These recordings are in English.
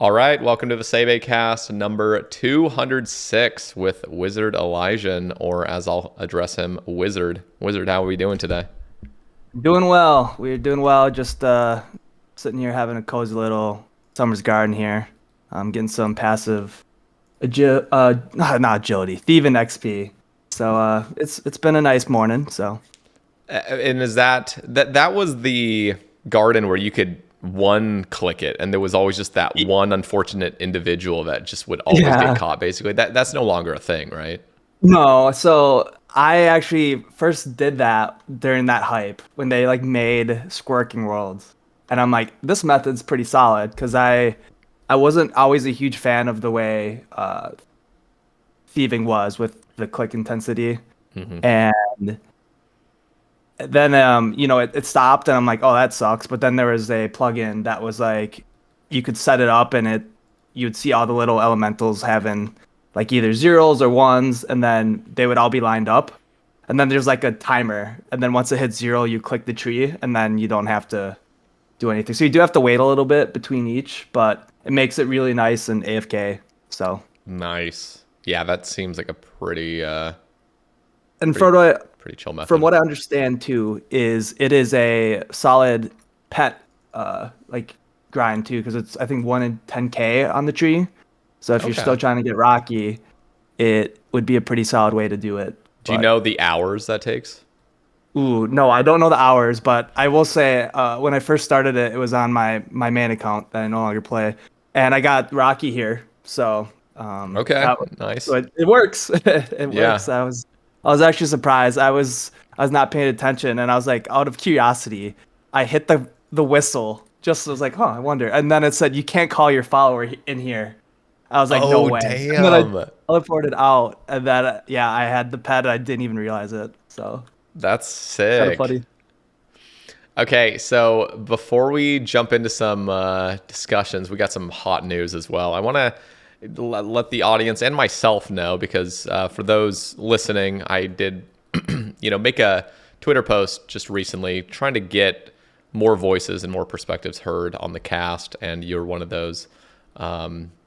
All right, welcome to the Sae Bae cast number 206 with WizardElysian, or as I'll address him, Wizard. Wizard, how are we doing today? Doing well. We're doing well. Just sitting here having a cozy little summer's garden here. Getting some passive not agility, thieving XP. So it's been a nice morning. So And is that was the garden where you could one click it, and there was always just that Y- one unfortunate individual that just would always get yeah, caught. Basically, that's no longer a thing, right? no. So I actually first did that during that hype when they like made Squirking Worlds, and I'm like, this method's pretty solid because I wasn't always a huge fan of the way thieving was with the click intensity. Hmm. And then it stopped and I'm like, oh, that sucks. But then there was a plugin that was like you could set it up and you'd see all the little elementals having like either zeros or ones, and then they would all be lined up. And then there's like a timer. And then once it hits zero, you click the tree and then you don't have to do anything. So you do have to wait a little bit between each, but it makes it really nice and AFK. So Nice. Yeah, that seems like a and pretty for the pretty chill from method. what I understand too, is it is a solid pet like grind too, because it's I think 1 in 10K on the tree. So if you're still Okay. trying to get Rocky, it would be a pretty solid way to do it. Do you But know the hours that takes? ooh, no, I don't know the hours, but I will say when I first started it, it was on my main account that I no longer play, and I got Rocky here. So Okay, that so nice. it works. It Yeah. works. I was actually surprised. I was not paying attention, and I was like, out of curiosity, I hit the whistle. Just was like, huh, I wonder. And then it said you can't call your follower in here. I was like, no Oh, way. And then I damn. teleported out, and then yeah, I had the pet. I didn't even realize it. So That's kind of sick. funny. Okay, so before we jump into some discussions, we got some hot news as well. I want to let the audience and myself know because for those listening, I did, make a Twitter post just recently trying to get more voices and more perspectives heard on the cast, and you're one of those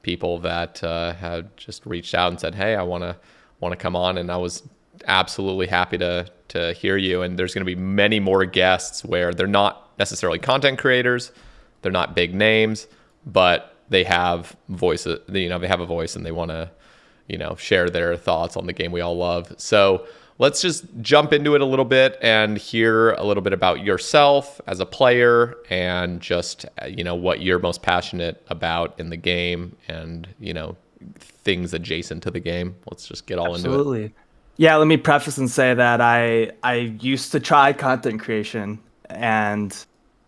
people that had just reached out and said, "Hey, I want to come on," and I was absolutely happy to hear you. And there's going to be many more guests where they're not necessarily content creators, they're not big names, but they have voices. They have a voice and they want to share their thoughts on the game we all love. So let's just jump into it a little bit and hear a little bit about yourself as a player and just what you're most passionate about in the game and things adjacent to the game. Let's just get all into it. Absolutely. Yeah, let me preface and say that I used to try content creation, and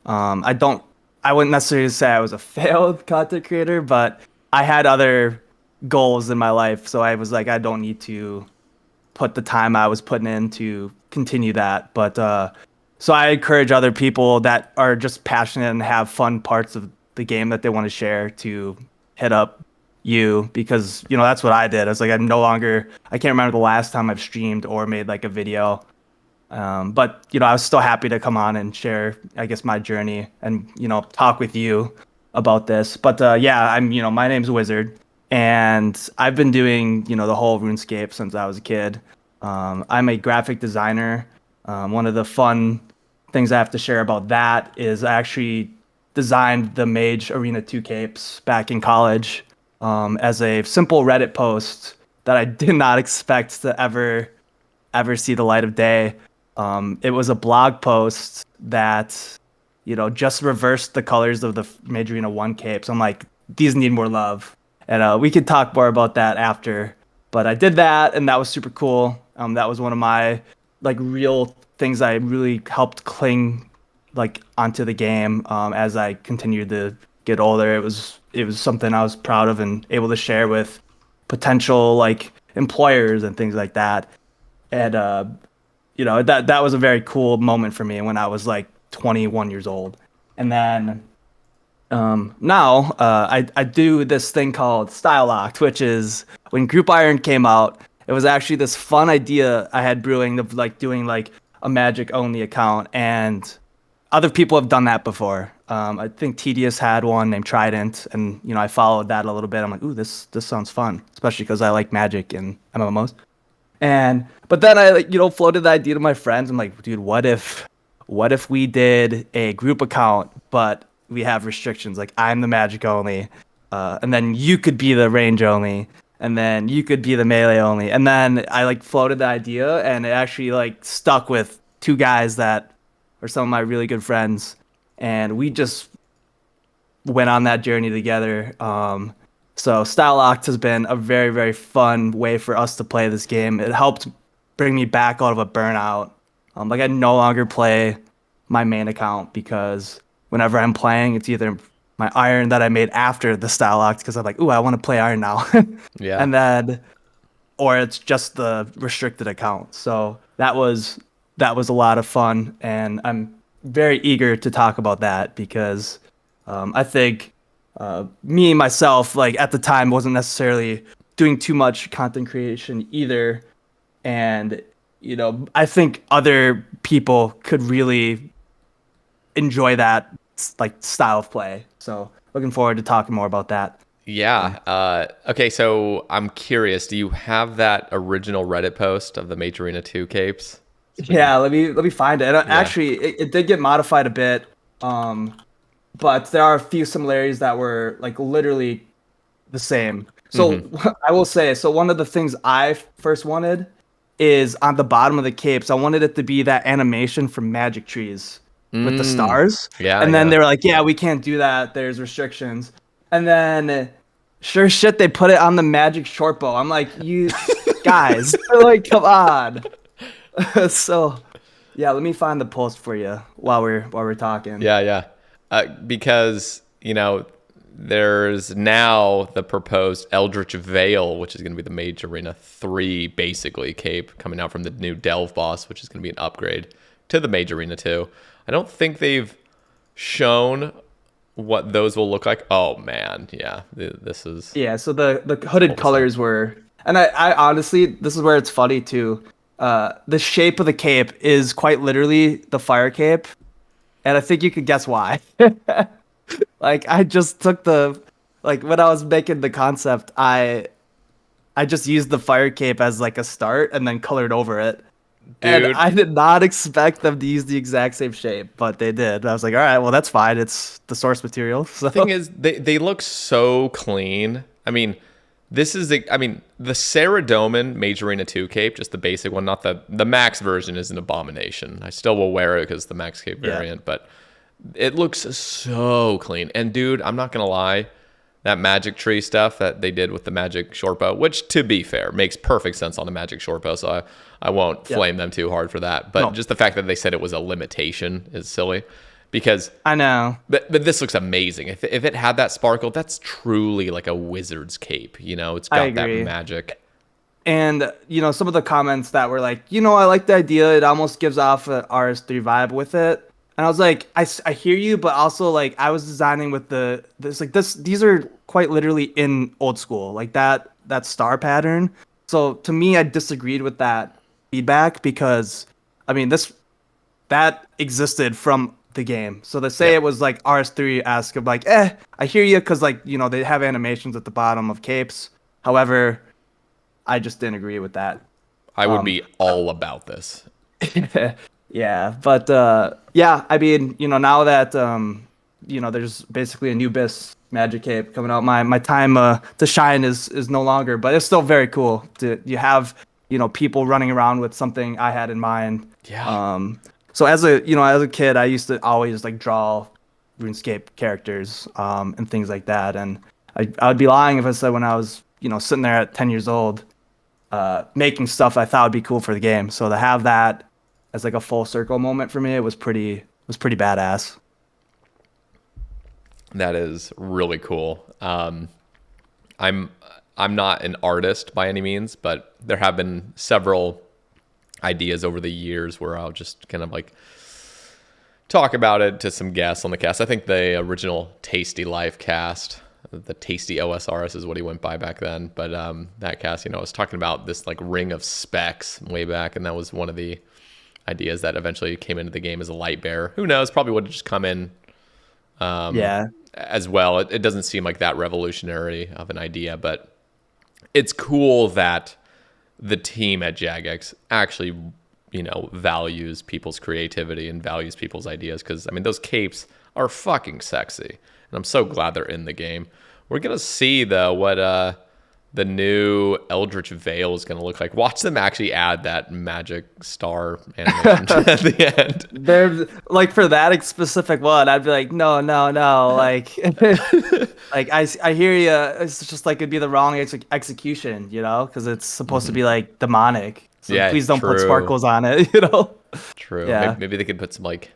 I wouldn't necessarily say I was a failed content creator, but I had other goals in my life, so I was like I don't need to put the time I was putting in to continue that. But so I encourage other people that are just passionate and have fun parts of the game that they want to share to hit up you, because that's what I did. I was like I can't remember the last time I've streamed or made like a video. But I was still happy to come on and share, I guess, my journey and talk with you about this. But yeah, my name's Wizard, and I've been doing the whole RuneScape since I was a kid. I'm a graphic designer. One of the fun things I have to share about that is I actually designed the Mage Arena 2 capes back in college as a simple Reddit post that I did not expect to ever see the light of day. It was a blog post that, just reversed the colors of the Mage Arena 1 capes. I'm like, these need more love. And we could talk more about that after. But I did that, and that was super cool. That was one of my like real things I really helped cling like onto the game as I continued to get older. It was something I was proud of and able to share with potential like employers and things like that. And that was a very cool moment for me when I was like 21 years old. And then now I do this thing called Style Locked, which is when Group Iron came out. It was actually this fun idea I had brewing of like doing like a Magic only account, and other people have done that before. I think Tedious had one named Trident, and I followed that a little bit. I'm like, ooh, this sounds fun, especially because I like Magic and MMOs. And but then I like floated the idea to my friends. I'm like, dude, what if we did a group account, but we have restrictions? Like I'm the Magic only, and then you could be the range only, and then you could be the melee only. And then I like floated the idea, and it actually like stuck with two guys that are some of my really good friends, and we just went on that journey together. So Style Locked has been a very, very fun way for us to play this game. It helped bring me back out of a burnout. Like I no longer play my main account because whenever I'm playing, it's either my Iron that I made after the Style Locked because I'm like, ooh, I want to play Iron now, Yeah. and then or it's just the restricted account. So that was a lot of fun, and I'm very eager to talk about that because I think me myself, like at the time, wasn't necessarily doing too much content creation either, and I think other people could really enjoy that like style of play. So looking forward to talking more about that. Yeah. Okay, so I'm curious. Do you have that original Reddit post of the Mage Arena 2 capes? So we can. Yeah, let me find it. And Yeah. actually, it did get modified a bit, um, but there are a few similarities that were like literally the same. So Mm-hmm. I will say, so one of the things I first wanted is on the bottom of the capes. I wanted it to be that animation from Magic Trees with the Mm. stars, Yeah, and then yeah. they were like, "Yeah, we can't do that. There's restrictions." And then, sure shit, they put it on the Magic Shortbow. I'm like, "You guys, like, come on." So, yeah, let me find the post for you while we're talking. Yeah, yeah. Because, there's now the proposed Eldritch Veil, which is going to be the Mage Arena 3, basically, cape coming out from the new Delve boss, which is going to be an upgrade to the Mage Arena 2. I don't think they've shown what those will look like. Oh, man. Yeah, this is Yeah, so the hooded wholesome. colors were, and I honestly, this is where it's funny too. The shape of the cape is quite literally the fire cape, and I think you could guess why. Like I just took like when I was making the concept, I just used the fire cape as like a start and then colored over it. And Dude, I did not expect them to use the exact same shape, but they did. I was like, all right, well that's fine. It's the source material. the thing So is, they look so clean. I mean, the Saradomin Mage Arena 2 cape, just the basic one, not the max version, is an abomination. I still will wear it because the max cape yeah. variant, but it looks so clean. And dude, I'm not gonna lie, that Magic Tree stuff that they did with the Magic Shortbow, which to be fair makes perfect sense on the Magic Shortbow, so I won't Yep. flame them too hard for that. But No, just the fact that they said it was a limitation is silly, because I know. but this looks amazing. If it had that sparkle, that's truly like a wizard's cape. It's I got that agree. magic. And some of the comments that were like, I like the idea. It almost gives off a RS3 vibe with it. And I was like, I hear you, but also like I was designing with these are quite literally in old school, like that star pattern. So to me, I disagreed with that feedback because I mean that existed from the game. So to say Yeah, it was like RS3-esque of like, I hear you because like they have animations at the bottom of capes. However, I just didn't agree with that. I would Um, be all about this. yeah, but yeah, I mean, now that there's basically a new Bis Magic Cape coming out, my time to shine is no longer, but it's still very cool to you have people running around with something I had in mind. Yeah, So as a kid, I used to always like draw RuneScape characters and things like that, and I would be lying if I said when I was sitting there at 10 years old making stuff I thought would be cool for the game. So to have that as like a full circle moment for me, it was pretty badass. that is really cool. I'm I'm not an artist by any means, but there have been several ideas over the years where I'll just kind of like talk about it to some guests on the cast. I think the original Tasty Life cast, the Tasty OSRS is what he went by back then. But that cast, I was talking about this like ring of specs way back, and that was one of the ideas that eventually came into the game as a light bearer. Who knows? Probably would have just come in Yeah. as well. It doesn't seem like that revolutionary of an idea, but it's cool that the team at Jagex actually, values people's creativity and values people's ideas. Because I mean, those capes are fucking sexy, and I'm so glad they're in the game. We're gonna see though what the new Eldritch Veil is gonna look like. Watch them actually add that magic star animation at the end. They're like for that specific one, I'd be like, no, no, no. Like, like I hear you. It's just like it'd be the wrong execution, because it's supposed to be like demonic. So Yeah, please don't put true, sparkles on it. true. Maybe, Yeah. maybe they could put some like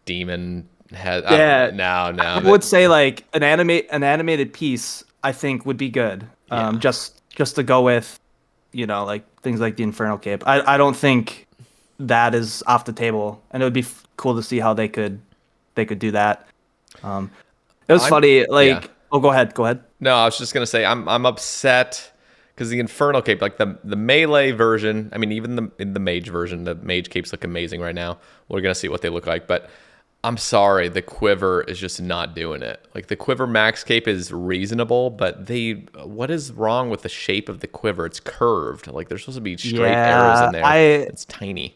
demon head. I don't know. Yeah. No, I no. would say like an animated piece, I think would be good. Yeah. Just to go with, like things like the Infernal Cape. I don't think that is off the table, and it would be cool to see how they could do that. Um, it was funny. Yeah. Like, oh, go ahead, go ahead. No, I was just gonna say I'm upset because the Infernal Cape, like the melee version. I mean, even in the Mage version, the Mage capes look amazing right now. We're gonna see what they look like, but I'm sorry, the Quiver is just not doing it. Like the Quiver Max Cape is reasonable, but what is wrong with the shape of the Quiver? It's curved. Like there's supposed to be straight arrows in Yeah, there. It's tiny.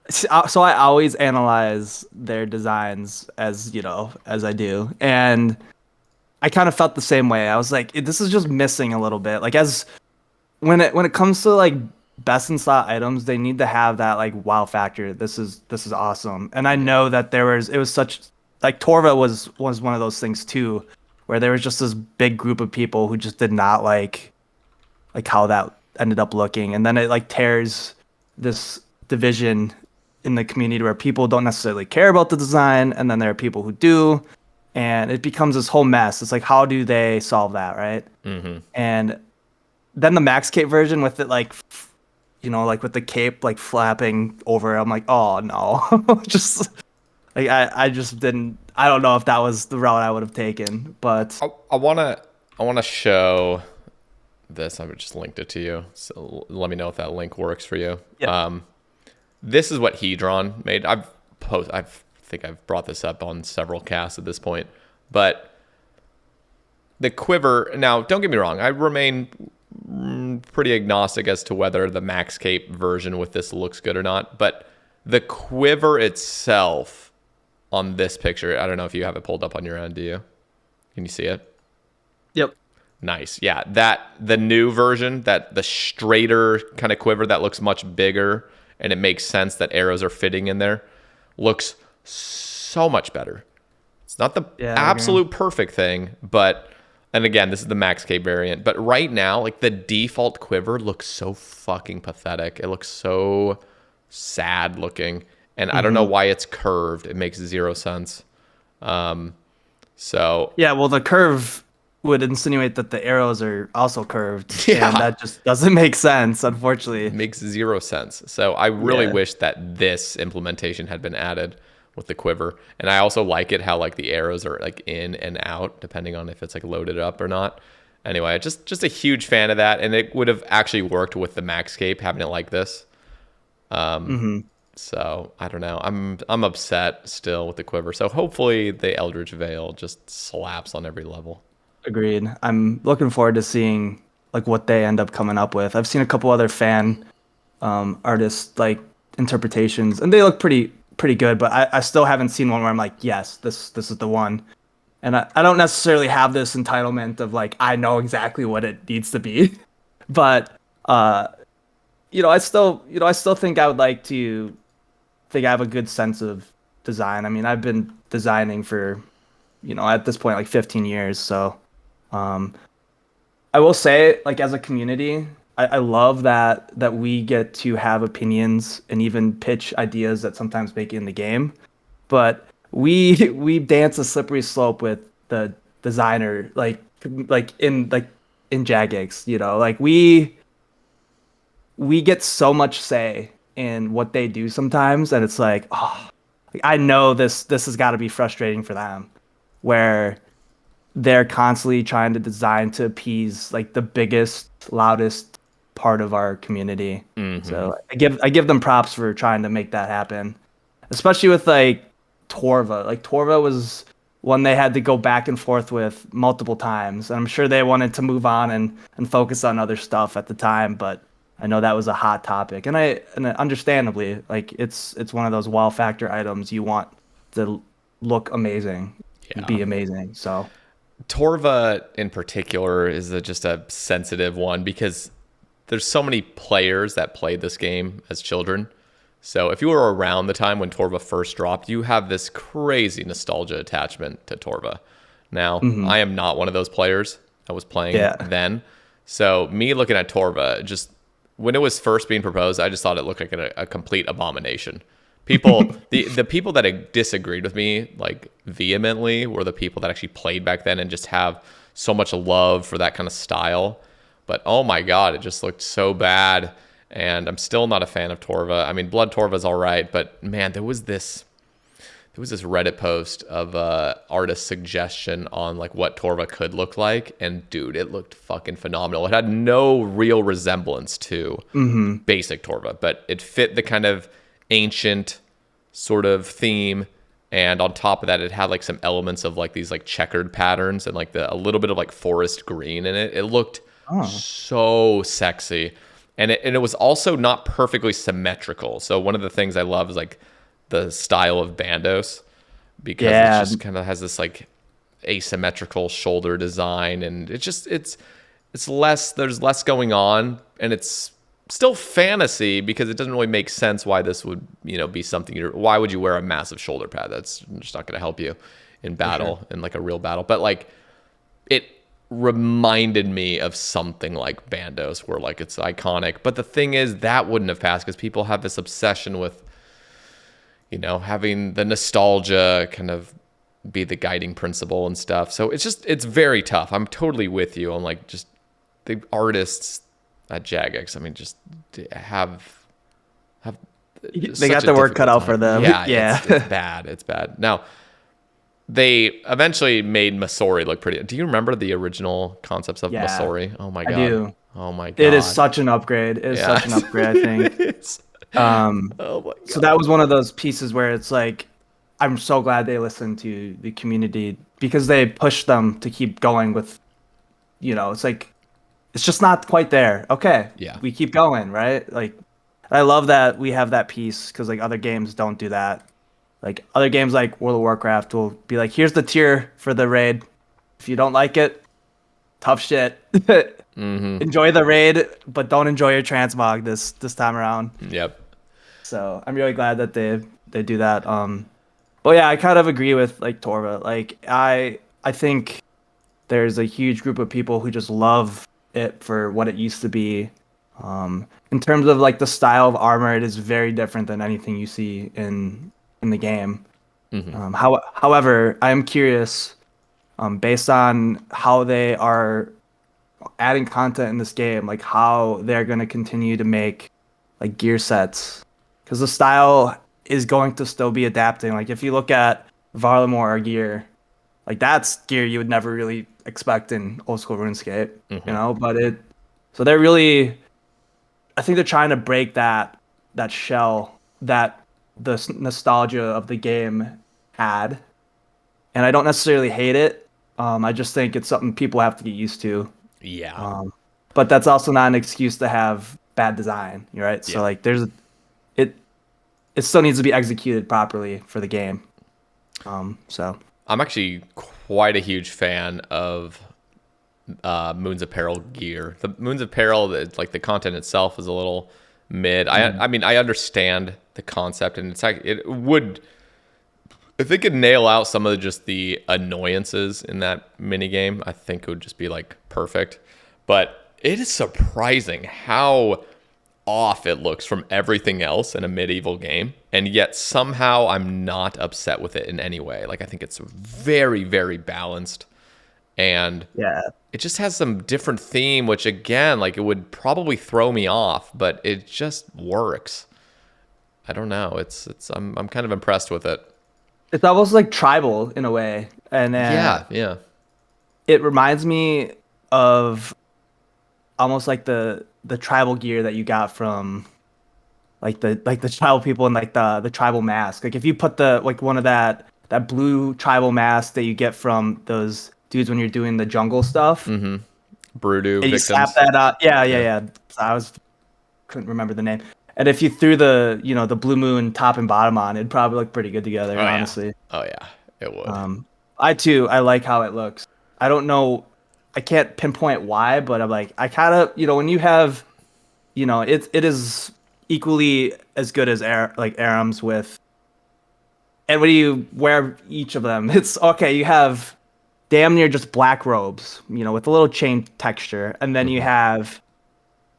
so I always analyze their designs as I do, and I kind of felt the same way. I was like, this is just missing a little bit. Like as when it comes to like best in slot items, they need to have that like wow factor. This is awesome. And I know that it was such like Torva was one of those things too, where there was just this big group of people who just did not like how that ended up looking. And then it like tears this division in the community where people don't necessarily care about the design, and then there are people who do, and it becomes this whole mess. It's like, how do they solve that, right? And then the Max Cape version with it like like with the cape like flapping over, I'm like, oh no. Just like I just didn't. I don't know if that was the route I would have taken, but I wanna show this. I just linked it to you. So let me know if that link works for you. yeah. This is what Hedron made. I think I've brought this up on several casts at this point, but the Quiver. Now, don't get me wrong. I remain pretty agnostic as to whether the Max Cape version with this looks good or not. But the Quiver itself on this picture, I don't know if you have it pulled up on your end. Do you? Can you see it? Yep. Nice. Yeah, the new version, that the straighter kind of Quiver that looks much bigger, and it makes sense that arrows are fitting in there, looks so much better. It's not the Yeah, I agree. absolute perfect thing, but and again, this is the Max Cape variant, but right now, like the default Quiver looks so fucking pathetic. It looks so sad looking, and I don't know why it's curved. It makes zero sense. So Yeah, well, the curve would insinuate that the arrows are also curved, yeah, and that just doesn't make sense, unfortunately. makes zero sense. So I really Yeah. wish that this implementation had been added with the Quiver. And I also like it how like the arrows are like in and out depending on if it's like loaded up or not. Anyway, just a huge fan of that, and it would have actually worked with the Max Cape having it like this. So I don't know. I'm upset still with the Quiver. So hopefully the Eldritch Veil just slaps on every level. Agreed. I'm looking forward to seeing like what they end up coming up with. I've seen a couple other fan artists like interpretations, and they look pretty good. But I still haven't seen one where I'm like, yes, this is the one. And I don't necessarily have this entitlement of like I know exactly what it needs to be, but I still think I would like to think I have a good sense of design. I mean, I've been designing for at this point like 15 years, so um, I will say, like as a community, I love that we get to have opinions and even pitch ideas that sometimes make it in the game. But we dance a slippery slope with the designer, like in Jagex, like we get so much say in what they do sometimes, and it's like, oh, like, I know this has got to be frustrating for them, where they're constantly trying to design to appease like the biggest, loudest part of our community. So I give them props for trying to make that happen, especially with like Torva. Like Torva was one they had to go back and forth with multiple times. And I'm sure they wanted to move on and focus on other stuff at the time, but I know that was a hot topic. And understandably, like it's one of those wow factor items you want to look amazing, Yeah. be amazing. So Torva in particular is just a sensitive one because there's so many players that played this game as children. So if you were around the time when Torva first dropped, you have this crazy nostalgia attachment to Torva. Now, mhm. I am not one of those players. I was playing Yeah. then. So me looking at Torva, just when it was first being proposed, I just thought it looked like a complete abomination. People, the people that had disagreed with me like vehemently were the people that actually played back then and just have so much love for that kind of style. But oh my god, it just looked so bad, and I'm still not a fan of Torva. I mean, Blood Torva's all right, but man, there was this Reddit post of artist suggestion on like what Torva could look like, and dude, it looked fucking phenomenal. It had no real resemblance to Mhm. basic Torva, but it fit the kind of ancient sort of theme, and on top of that, it had like some elements of like these like checkered patterns and like a little bit of like forest green in it. It looked Oh. so sexy, and it was also not perfectly symmetrical. So one of the things I love is like the style of Bandos, because it Yeah. just kind of has this like asymmetrical shoulder design, and it's less, there's less going on, and it's still fantasy because it doesn't really make sense why this would, be something why would you wear a massive shoulder pad? That's just not going to help you in For sure. battle, in like a real battle. But like it reminded me of something like Bandos, where like it's iconic. But the thing is, that wouldn't have passed because people have this obsession with, having the nostalgia kind of be the guiding principle and stuff. So it's very tough. I'm totally with you on like just the artists at Jagex. I mean, just have They such got a the work cut difficult out for time. them. Yeah, it's Yeah. bad. It's bad. Now, they eventually made Masori look pretty. Do you remember the original concepts of Yeah, Masori? Oh my I god. do. Oh my It is god. such an upgrade. It is Yeah. such an upgrade, I think. It's, Um, oh my so that god. was one of those pieces where it's like, I'm so glad they listened to the community because they pushed them to keep going with, it's like, it's just not quite there. Okay, Yeah. we keep going, right? Like, I love that we have that piece because like other games don't do that. Like other games like World of Warcraft will be like, here's the tier for the raid. If you don't like it, tough shit. Mm-hmm. Enjoy the raid, but don't enjoy your transmog this time around. Yep. So I'm really glad that they do that. But yeah, I kind of agree with like Torva. Like I think there's a huge group of people who just love it for what it used to be. In terms of like the style of armor, it is very different than anything you see in the game. Mm-hmm. However, I am curious, based on how they are adding content in this game, like how they're going to continue to make like gear sets, because the style is going to still be adapting. Like if you look at Varlamore gear, like that's gear you would never really expect in old school RuneScape, Mm-hmm. But so they're really, I think they're trying to break that shell that the nostalgia of the game had, and I don't necessarily hate it. I just think it's something people have to get used to. Yeah. Um, but that's also not an excuse to have bad design, right? So Yeah. like it it still needs to be executed properly for the game. So I'm actually quite a huge fan of Moon's Apparel gear. The Moon's Apparel, like the content itself, is a little mid. I mean, I understand the concept, and it's like it would, if they could nail out some of just the annoyances in that mini game, I think it would just be like perfect. But it is surprising how off it looks from everything else in a medieval game, and yet somehow I'm not upset with it in any way. Like I think it's very, very balanced, and yeah, it just has some different theme, which again, like it would probably throw me off, but it just works. I don't know. I'm kind of impressed with it. it's almost like tribal in a way, and Yeah, yeah. it reminds me of almost like the tribal gear that you got from like the tribal people and like the tribal mask. Like if you put the like one of that that blue tribal mask that you get from those dudes when you're doing the jungle stuff. Broodoo And you slap victims. that up. Yeah, yeah, Yeah. yeah. Couldn't remember the name. And if you threw the the blue moon top and bottom on, it'd probably look pretty good together, Oh yeah. honestly. Oh yeah. It would. I too, I like how it looks. I don't know, I can't pinpoint why, but I'm like, I kind of, when you have, it is equally as good as like Aram's with, and when you wear each of them, it's okay. You have damn near just black robes, with a little chain texture, and then you have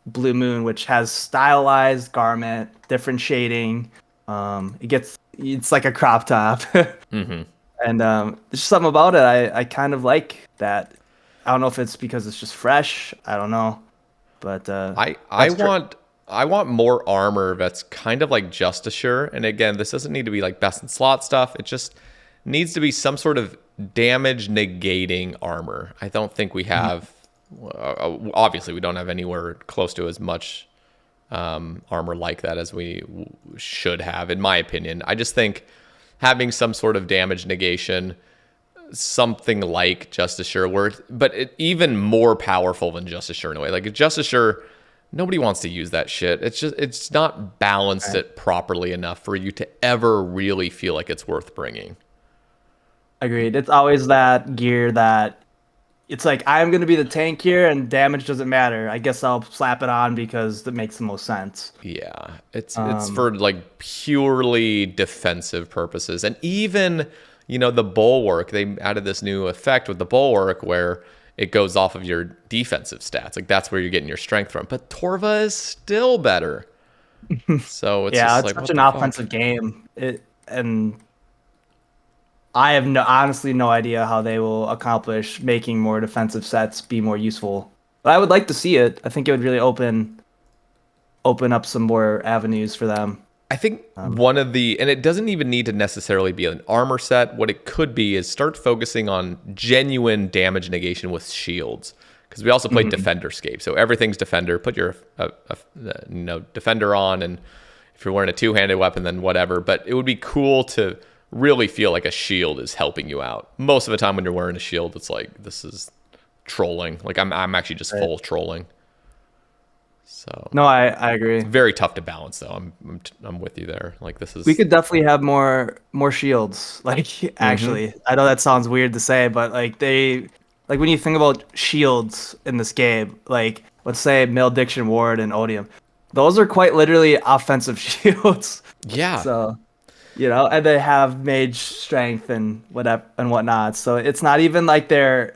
Blue Moon, which has stylized garment, different shading. It's like a crop top. And there's just something about it. I kind of like that. I don't know if it's because it's just fresh. I don't know, but I that's true. want more armor that's kind of like Just Assure. And again, this doesn't need to be like best in slot stuff. It just needs to be some sort of damage negating armor. I don't think we have. Obviously, we don't have anywhere close to as much armor like that as we should have, in my opinion. I just think having some sort of damage negation, something like Just Assure, even more powerful than Just Assure in a way. Like Just Assure, nobody wants to use that shit. It's not balanced it properly enough for you to ever really feel like it's worth bringing. Agreed. It's always that gear that it's like I'm gonna be the tank here, and damage doesn't matter. I guess I'll slap it on because that makes the most sense. Yeah, it's for like purely defensive purposes, and even the bulwark. They added this new effect with the bulwark where it goes off of your defensive stats. Like that's where you're getting your strength from. But Torva is still better. So it's Yeah, just it's like such what an the fuck? offensive game. And I have honestly no idea how they will accomplish making more defensive sets be more useful. But I would like to see it. I think it would really open up some more avenues for them. I think one of the, and it doesn't even need to necessarily be an armor set. What it could be is start focusing on genuine damage negation with shields. Because we also play Defenderscape, so everything's Defender. Put your Defender on, and if you're wearing a two-handed weapon, then whatever. But it would be cool to really feel like a shield is helping you out. Most of the time when you're wearing a shield, it's like this is trolling. Like I'm actually just full trolling. So No, I agree. very tough to balance, though. I'm with you there. Like this is We could definitely have more shields. Like actually, I know that sounds weird to say, but like when you think about shields in this game, like let's say Malediction Ward and Odium, those are quite literally offensive shields. yeah. So, and they have mage strength and whatnot. So it's not even like they're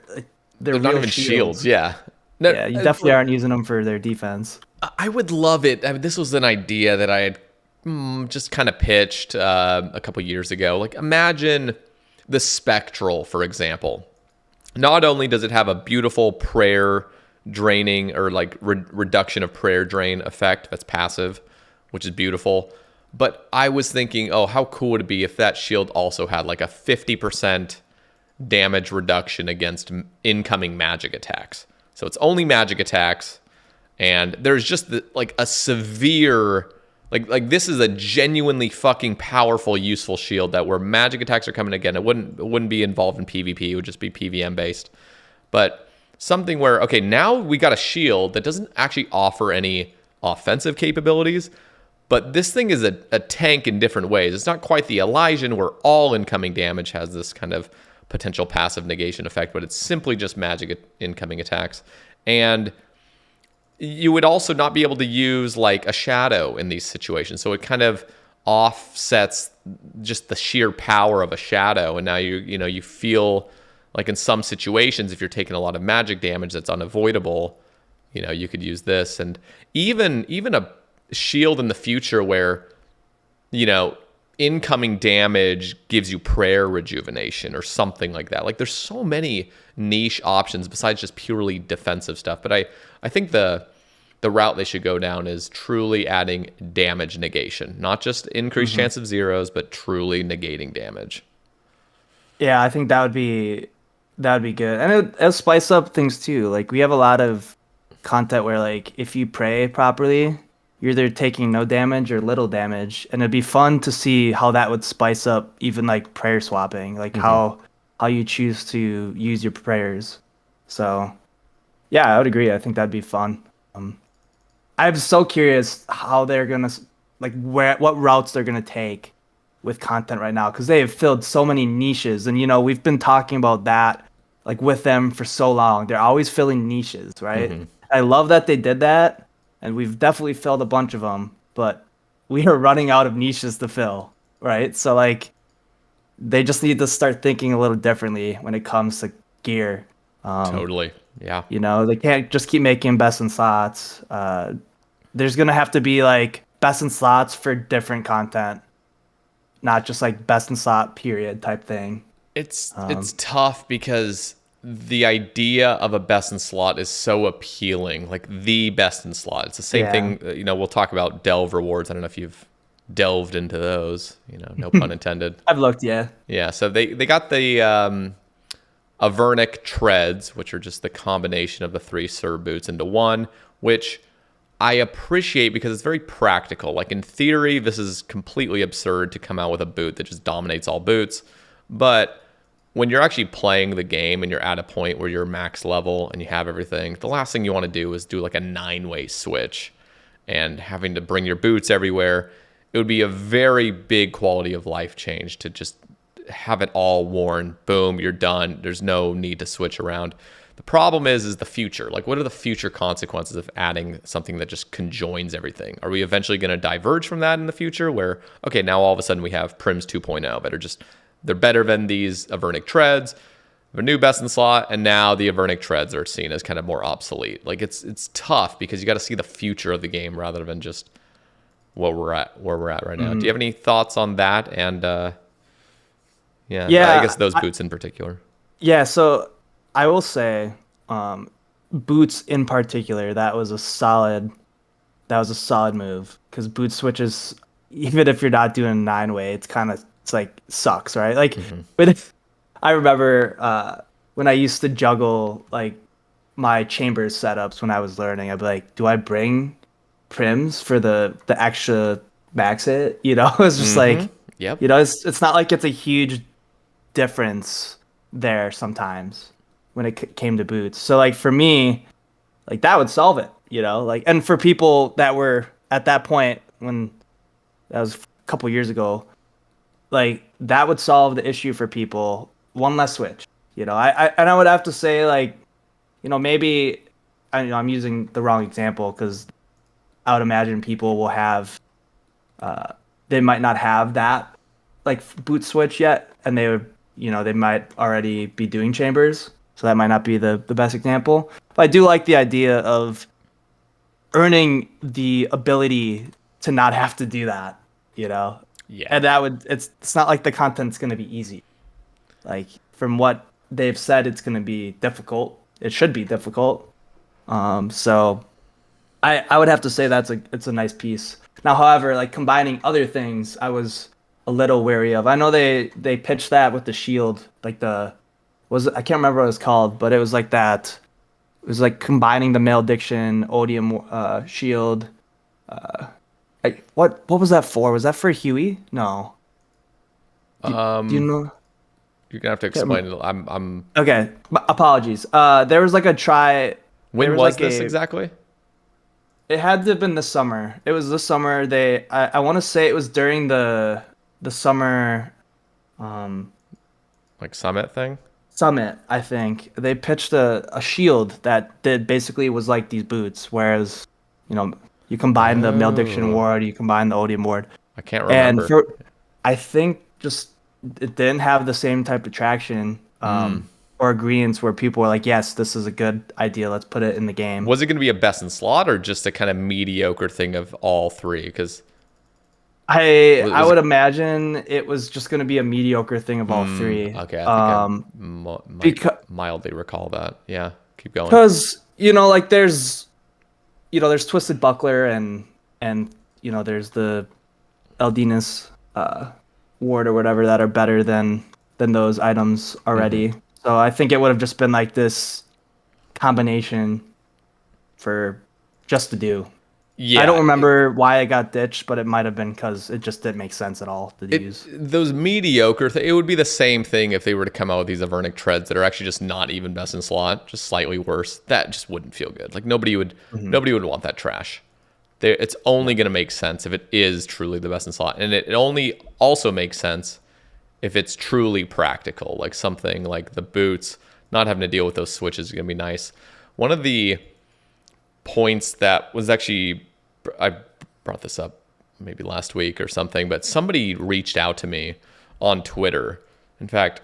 They're not real even shields. shields. Yeah. No, Yeah, you definitely aren't using them for their defense. I would love it. I mean, this was an idea that I had just kind of pitched a couple years ago. Like, imagine the Spectral, for example. Not only does it have a beautiful prayer draining or like reduction of prayer drain effect that's passive, which is beautiful. But I was thinking, oh, how cool would it be if that shield also had like a 50% damage reduction against incoming magic attacks? So it's only magic attacks, and there's just like a severe, like this is a genuinely fucking powerful, useful shield that where magic attacks are coming again, it wouldn't be involved in PvP. It would just be PvM based. But something where, okay, now we got a shield that doesn't actually offer any offensive capabilities, but this thing is a tank in different ways. It's not quite the Elysian where all incoming damage has this kind of potential passive negation effect, but it's simply just magic incoming attacks. And you would also not be able to use like a shadow in these situations. So it kind of offsets just the sheer power of a shadow. And now you feel like in some situations, if you're taking a lot of magic damage that's unavoidable, you could use this. And even a shield in the future where, incoming damage gives you prayer rejuvenation or something like that. Like there's so many niche options besides just purely defensive stuff. But I think the route they should go down is truly adding damage negation, not just increased chance of zeros, but truly negating damage. Yeah, I think that would be good, and it'll spice up things too. Like we have a lot of content where like if you pray properly, you're either taking no damage or little damage, and it'd be fun to see how that would spice up even like prayer swapping, like Hmm. how you choose to use your prayers. So yeah, I would agree. I think that'd be fun. Um, I'm so curious how they're gonna like where what routes they're gonna take with content right now because they have filled so many niches, and we've been talking about that like with them for so long. They're always filling niches, right? Hmm. I love that they did that, and we've definitely filled a bunch of them, but we are running out of niches to fill, right? So like they just need to start thinking a little differently when it comes to gear. Um, Totally. Yeah. they can't just keep making best in slots. There's gonna have to be like best in slots for different content, not just like best in slot period type thing. It's tough because the idea of a best in slot is so appealing, like the best in slot. It's the same Yeah. thing, we'll talk about delve rewards. I don't know if you've delved into those, no pun intended. I've looked, yeah. Yeah, so they got the Avernic treads, which are just the combination of the three Sir boots into one, which I appreciate because it's very practical. Like in theory, this is completely absurd to come out with a boot that just dominates all boots. But when you're actually playing the game and you're at a point where you're max level and you have everything, the last thing you want to do is do like a 9-way switch and having to bring your boots everywhere. It would be a very big quality of life change to just have it all worn. Boom, you're done. There's no need to switch around. The problem is the future. Like, what are the future consequences of adding something that just conjoins everything? Are we eventually going to diverge from that in the future where, okay, now all of a sudden we have Prims 2.0 that are just, they're better than these Avernic treads, the new best in slot, and now the Avernic treads are seen as kind of more obsolete. Like, it's tough because you got to see the future of the game rather than just where we're at right now. Do you have any thoughts on that? And yeah, I Yeah, guess those boots in particular. yeah. So I will say, boots in particular, that was a solid move because boot switches, even if you're not doing a 9-way, it's like sucks, right? Like, Hmm. but I remember when I used to juggle like my chambers setups when I was learning, I'd be like, do I bring prims for the extra max hit? It's just Hmm. like, Yep. it's not like it's a huge difference there sometimes when it came to boots. So like for me, like that would solve it, like and for people that were at that point when that was a couple years ago, like that would solve the issue for people. One less switch, and I would have to say like, maybe I'm using the wrong example because I would imagine people will have they might not have that like boot switch yet, and they might already be doing chambers, so that might not be the best example. But I do like the idea of earning the ability to not have to do that, you know, Yeah. and it's not like the content's gonna be easy. Like from what they've said, it's gonna be difficult. It should be difficult. So I would have to say it's a nice piece. Now, however, like combining other things, I was a little wary of. I know they pitched that with the shield, like I can't remember what it was called, but it was like that. It was like combining the malediction, odium shield. What was that for? Was that for Huey? No. Do you Um, know? you're gonna have to Can't explain remember. it. I'm. Okay, apologies. There was like a try. There When was was like this a. exactly? It had to have been this summer. It was this summer. I want to say it was during the summer um, Like summit thing? summit. I think they pitched a shield that did basically was like these boots, whereas you know you combine the malediction Oh, ward, you combine the odium ward, I can't and remember. for I think just it didn't have the same type of traction Hmm. or agreements where people were like, yes, this is a good idea. Let's put it in the game. Was it gonna be a best in slot or just a kind of mediocre thing of all three? Because I was would it? imagine it was just going to be a mediocre thing of all three. Okay, I think I might Because mildly recall that. Yeah, keep going. because like there's Twisted Buckler and there's the Eldinus ward or whatever that are better than those items Hmm. already. So I think it would have just been like this combination for just to do. I Yeah, don't remember why it got ditched, but it might have been because it just didn't make sense at all to use. those mediocre it would be the same thing if they were to come out with these Avernic treads that are actually just not even best in slot, just slightly worse. That just wouldn't feel good. Like nobody would want that trash. It's only going to make sense if it is truly the best in slot, and it only also makes sense if it's truly practical, like something like the boots. Not having to deal with those switches is going to be nice. One of the points that was actually, I brought this up maybe last week or something, but somebody reached out to me on Twitter. In fact,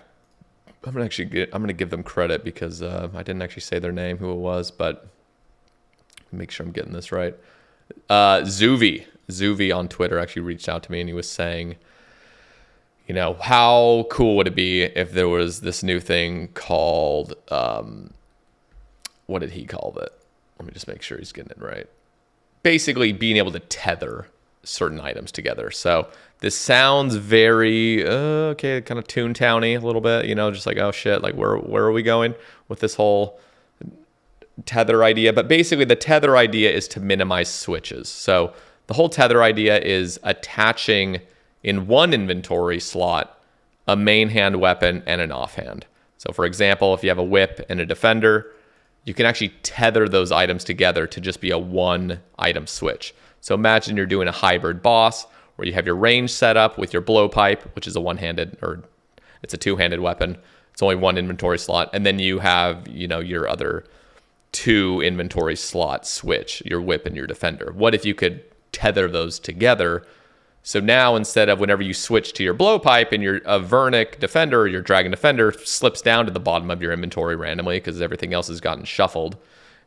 I'm gonna give them credit because I didn't actually say their name, who it was, but make sure I'm getting this right. Zuvi on Twitter actually reached out to me, and he was saying, how cool would it be if there was this new thing called, what did he call it? Let me just make sure he's getting it right. Basically, being able to tether certain items together. So this sounds very, okay, kind of Toontown-y a little bit, just like, oh shit, like where are we going with this whole tether idea? But basically, the tether idea is to minimize switches. So the whole tether idea is attaching in one inventory slot a main hand weapon and an offhand. So for example, if you have a whip and a defender, you can actually tether those items together to just be a one item switch. So imagine you're doing a hybrid boss where you have your range set up with your blowpipe, which is a one-handed, or it's a two-handed weapon. It's only one inventory slot. And then you have, your other two inventory slot switch, your whip and your defender. What if you could tether those together? So now instead of whenever you switch to your blowpipe and your Avernic defender or your dragon defender slips down to the bottom of your inventory randomly because everything else has gotten shuffled,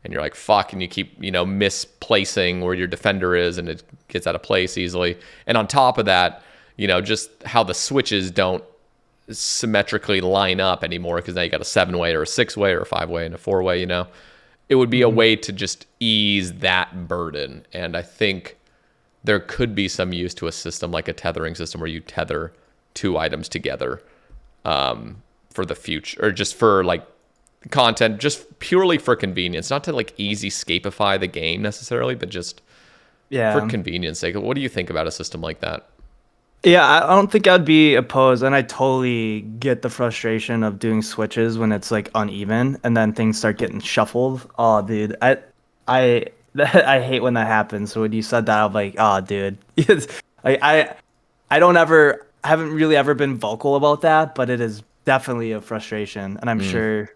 and you're like, fuck, and you keep, misplacing where your defender is and it gets out of place easily. And on top of that, just how the switches don't symmetrically line up anymore because now you got a 7-way or a 6-way or a 5-way and a 4-way, It would be a way to just ease that burden. And I think there could be some use to a system like a tethering system where you tether two items together for the future, or just for like content, just purely for convenience, not to like easy escapeify the game necessarily, but just for convenience sake. What do you think about a system like that? Yeah, I don't think I'd be opposed, and I totally get the frustration of doing switches when it's like uneven and then things start getting shuffled. Oh, dude, I I hate when that happens. So when you said that, I'm like, oh, dude, I don't ever, I haven't really ever been vocal about that, but it is definitely a frustration, and I'm sure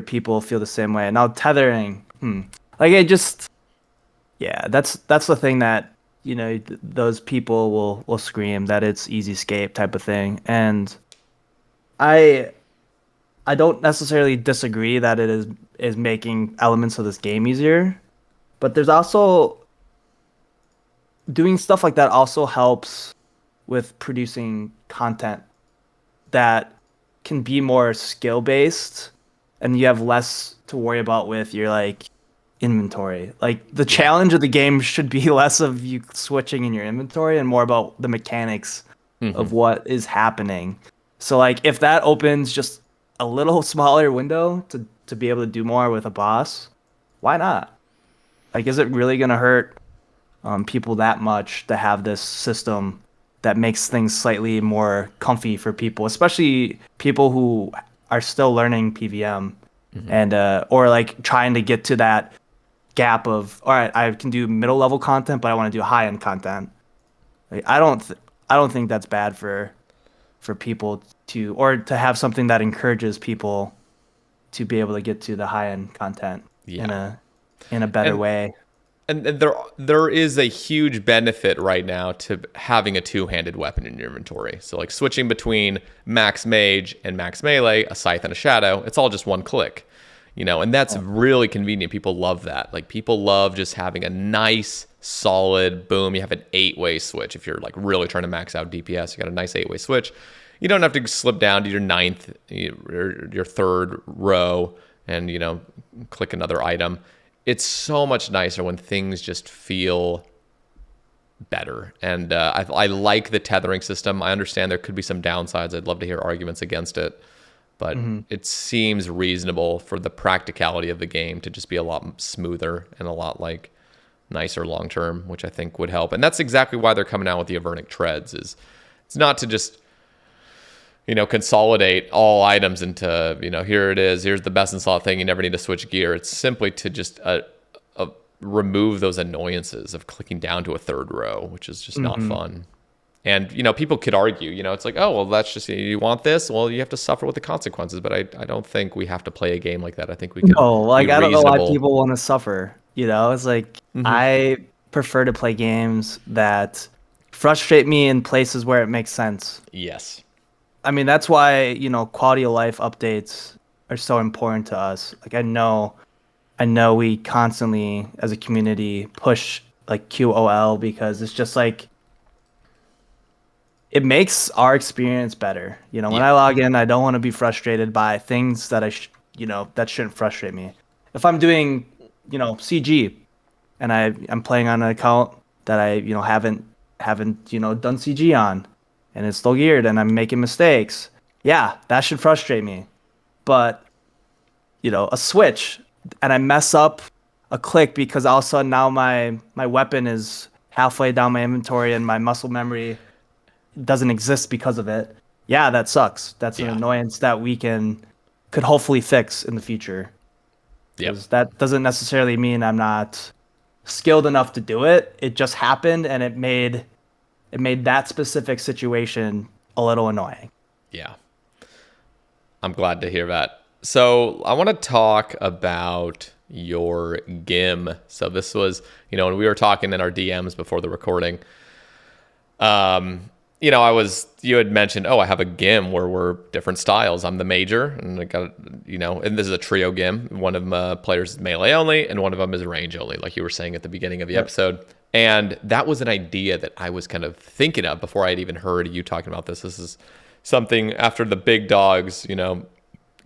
people feel the same way. Now tethering, like it just, yeah, that's the thing that those people will scream that it's easy escape type of thing, and I don't necessarily disagree that it is making elements of this game easier, but there's also doing stuff like that also helps with producing content that can be more skill based, and you have less to worry about with your like inventory. Like the challenge of the game should be less of you switching in your inventory and more about the mechanics of what is happening. So like if that opens just a little smaller window to be able to do more with a boss, why not? Like, is it really gonna hurt people that much to have this system that makes things slightly more comfy for people, especially people who are still learning PVM and or like trying to get to that gap of, all right, I can do middle level content, but I want to do high end content. Like, I don't think that's bad for people to, or to have something that encourages people to be able to get to the high end content in a better way. And there is a huge benefit right now to having a two-handed weapon in your inventory. So like switching between max mage and max melee, a scythe and a shadow, it's all just one click. And that's really convenient. People love that. Like people love just having a nice solid boom. You have an 8-way switch. If you're like really trying to max out DPS, you got a nice 8-way switch. You don't have to slip down to your 9th, your 3rd row and, click another item. It's so much nicer when things just feel better. And I like the tethering system. I understand there could be some downsides. I'd love to hear arguments against it. But it seems reasonable for the practicality of the game to just be a lot smoother and a lot like nicer long term, which I think would help. And that's exactly why they're coming out with the Avernic treads. Is it's not to just consolidate all items into here it is, here's the best in slot thing. You never need to switch gear. It's simply to just remove those annoyances of clicking down to a third row, which is just not fun. And, people could argue, it's like, oh, well, that's just, you want this? Well, you have to suffer with the consequences. But I don't think we have to play a game like that. I think we can be I don't know why reasonable. people want to suffer. It's like, I prefer to play games that frustrate me in places where it makes sense. Yes. I mean, that's why, quality of life updates are so important to us. Like, I know we constantly, as a community, push like QOL because it's just like, it makes our experience better. When I log in, I don't want to be frustrated by things that that shouldn't frustrate me. If I'm doing, CG, and I'm playing on an account that I, haven't done CG on, and it's still geared, and I'm making mistakes, yeah, that should frustrate me. But, a switch, and I mess up a click because all of a sudden now my weapon is halfway down my inventory and my muscle memory doesn't exist because of it. Yeah, that sucks. That's an annoyance that we could hopefully fix in the future. Because that doesn't necessarily mean I'm not skilled enough to do it. It just happened, and it made that specific situation a little annoying. Yeah. I'm glad to hear that. So I want to talk about your GIM. So this was, when we were talking in our DMs before the recording, you had mentioned, I have a GIM where we're different styles. I'm the Major, and I got, and this is a trio GIM. One of them players is melee only, and one of them is range only, like you were saying at the beginning of the episode. And that was an idea that I was kind of thinking of before I'd even heard you talking about this. This is something after the big dogs,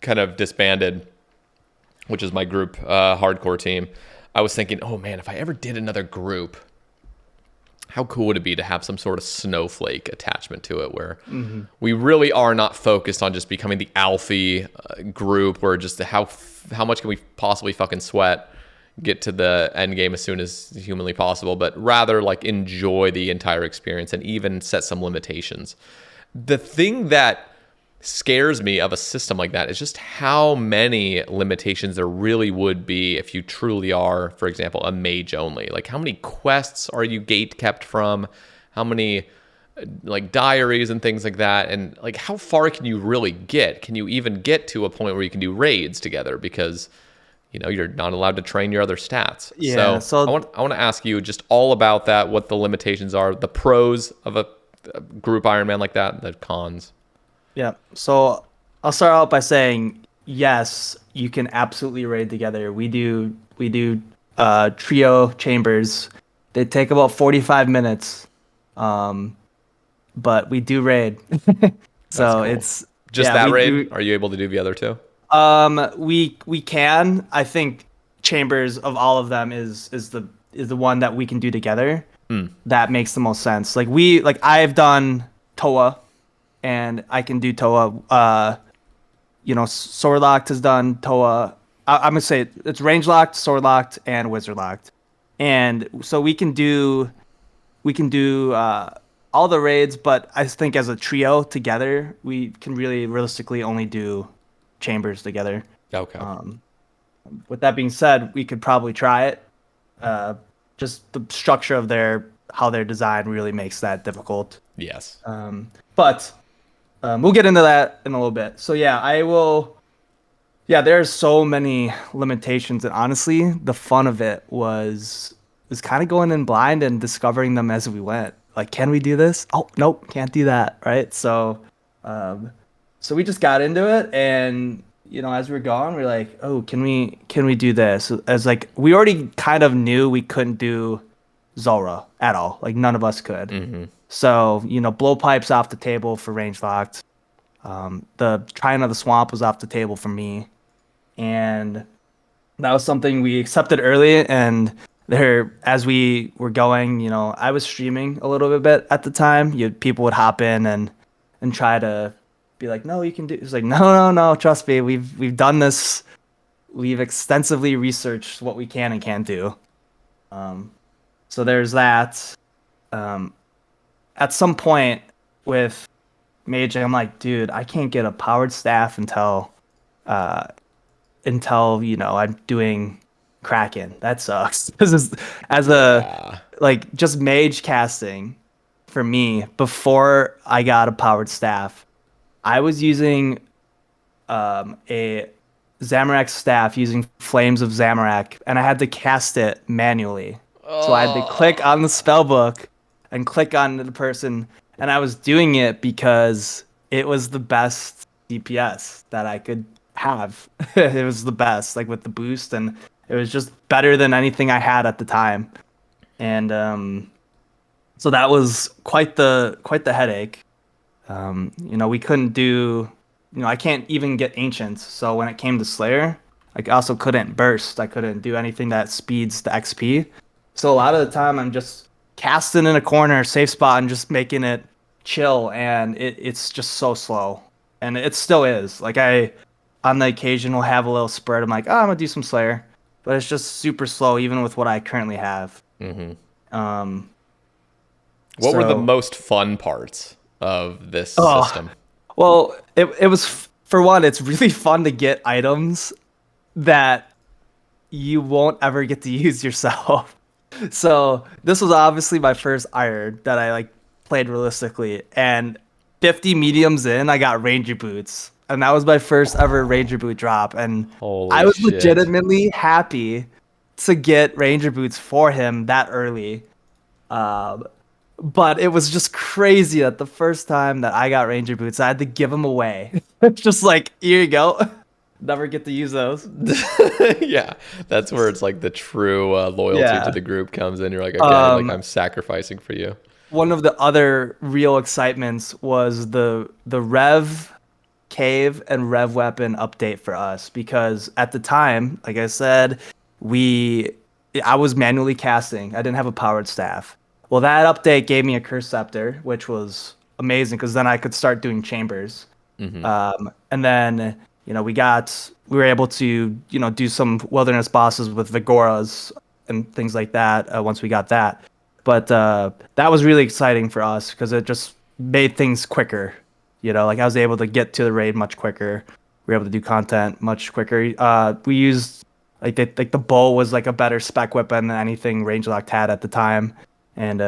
kind of disbanded, which is my group hardcore team. I was thinking, oh man, if I ever did another group, how cool would it be to have some sort of snowflake attachment to it where we really are not focused on just becoming the alpha group where just how much can we possibly fucking sweat, get to the end game as soon as humanly possible, but rather like enjoy the entire experience and even set some limitations. The thing that scares me of a system like that is just how many limitations there really would be if you truly are, for example, a mage only. Like, how many quests are you gate kept from? How many like diaries and things like that? And like, how far can you really get? Can you even get to a point where you can do raids together? Because you're not allowed to train your other stats. Yeah, so I want to ask you just all about that, what the limitations are, the pros of a group Ironman like that, the cons. Yeah, so I'll start out by saying, yes, you can absolutely raid together. We do trio chambers. They take about 45 minutes, but we do raid. So cool. It's just that raid. Are you able to do the other two? We can. I think chambers of all of them is the one that we can do together. That makes the most sense. Like I've done Toa, and I can do Toa. Sword Locked has done Toa. I'm gonna say it's range locked, sword locked, and wizard locked, and so we can do all the raids. But I think as a trio together, we can really realistically only do chambers together. Okay. With that being said, we could probably try it. Just the structure of how they're designed really makes that difficult. Yes. But we'll get into that in a little bit. So yeah, I will. Yeah, there's so many limitations, and honestly, the fun of it was kind of going in blind and discovering them as we went. Like, can we do this? Oh, nope, can't do that, right? So we just got into it, and as we were going, we are like, oh, can we do this? As like, we already kind of knew we couldn't do Zora at all. Like, none of us could. Mm-hmm. So, blowpipes off the table for range locked. The Trion of the Swamp was off the table for me. And that was something we accepted early. And there, as we were going, I was streaming a little bit at the time. People would hop in and try to be like, no, you can do. It's like, no, trust me. We've done this. We've extensively researched what we can and can't do. So there's that. At some point with Mage, I'm like, dude, I can't get a powered staff uh, until I'm doing Kraken. That sucks. This is as a Yeah. like just Mage casting for me before I got a powered staff. I was using a Zamorak staff using Flames of Zamorak, and I had to cast it manually. So I had to click on the Oh. spell book and click on the person, and I was doing it because it was the best DPS that I could have. It was the best, like with the boost, and it was just better than anything I had at the time. And so that was quite the headache. We couldn't do, I can't even get ancients. So when it came to Slayer, I also couldn't burst. I couldn't do anything that speeds the XP. So a lot of the time I'm just casting in a corner, safe spot, and just making it chill. And it's just so slow. And it still is. Like on the occasion, will have a little spurt. I'm like, oh, I'm gonna do some Slayer, but it's just super slow, even with what I currently have. Hmm. Um, What were the so, most fun parts of this oh, system? well, it was for one, it's really fun to get items that you won't ever get to use yourself. So this was obviously my first iron that I like played realistically, and 50 mediums in, I got ranger boots, and that was my first ever ranger boot drop, and I Holy was shit. legitimately happy to get ranger boots for him that early. Um, but it was just crazy that the first time that I got ranger boots, I had to give them away. Just like, here you go. Never get to use those. Yeah, that's where it's like the true loyalty to Yeah. the group comes in. You're like, okay, like Um, I'm sacrificing for you. one of the other real excitements was the Rev Cave and Rev Weapon update for us because at the time, like I said, we I was manually casting. I didn't have a powered staff. Well, that update gave me a curse scepter, which was amazing because then I could start doing chambers. Hmm. And then we were able to do some wilderness bosses with Vigoras and things like that once we got that. But that was really exciting for us because it just made things quicker. Like I was able to get to the raid much quicker. We were able to do content much quicker. We used the bow was like a better spec weapon than anything Range Locked had at the time, and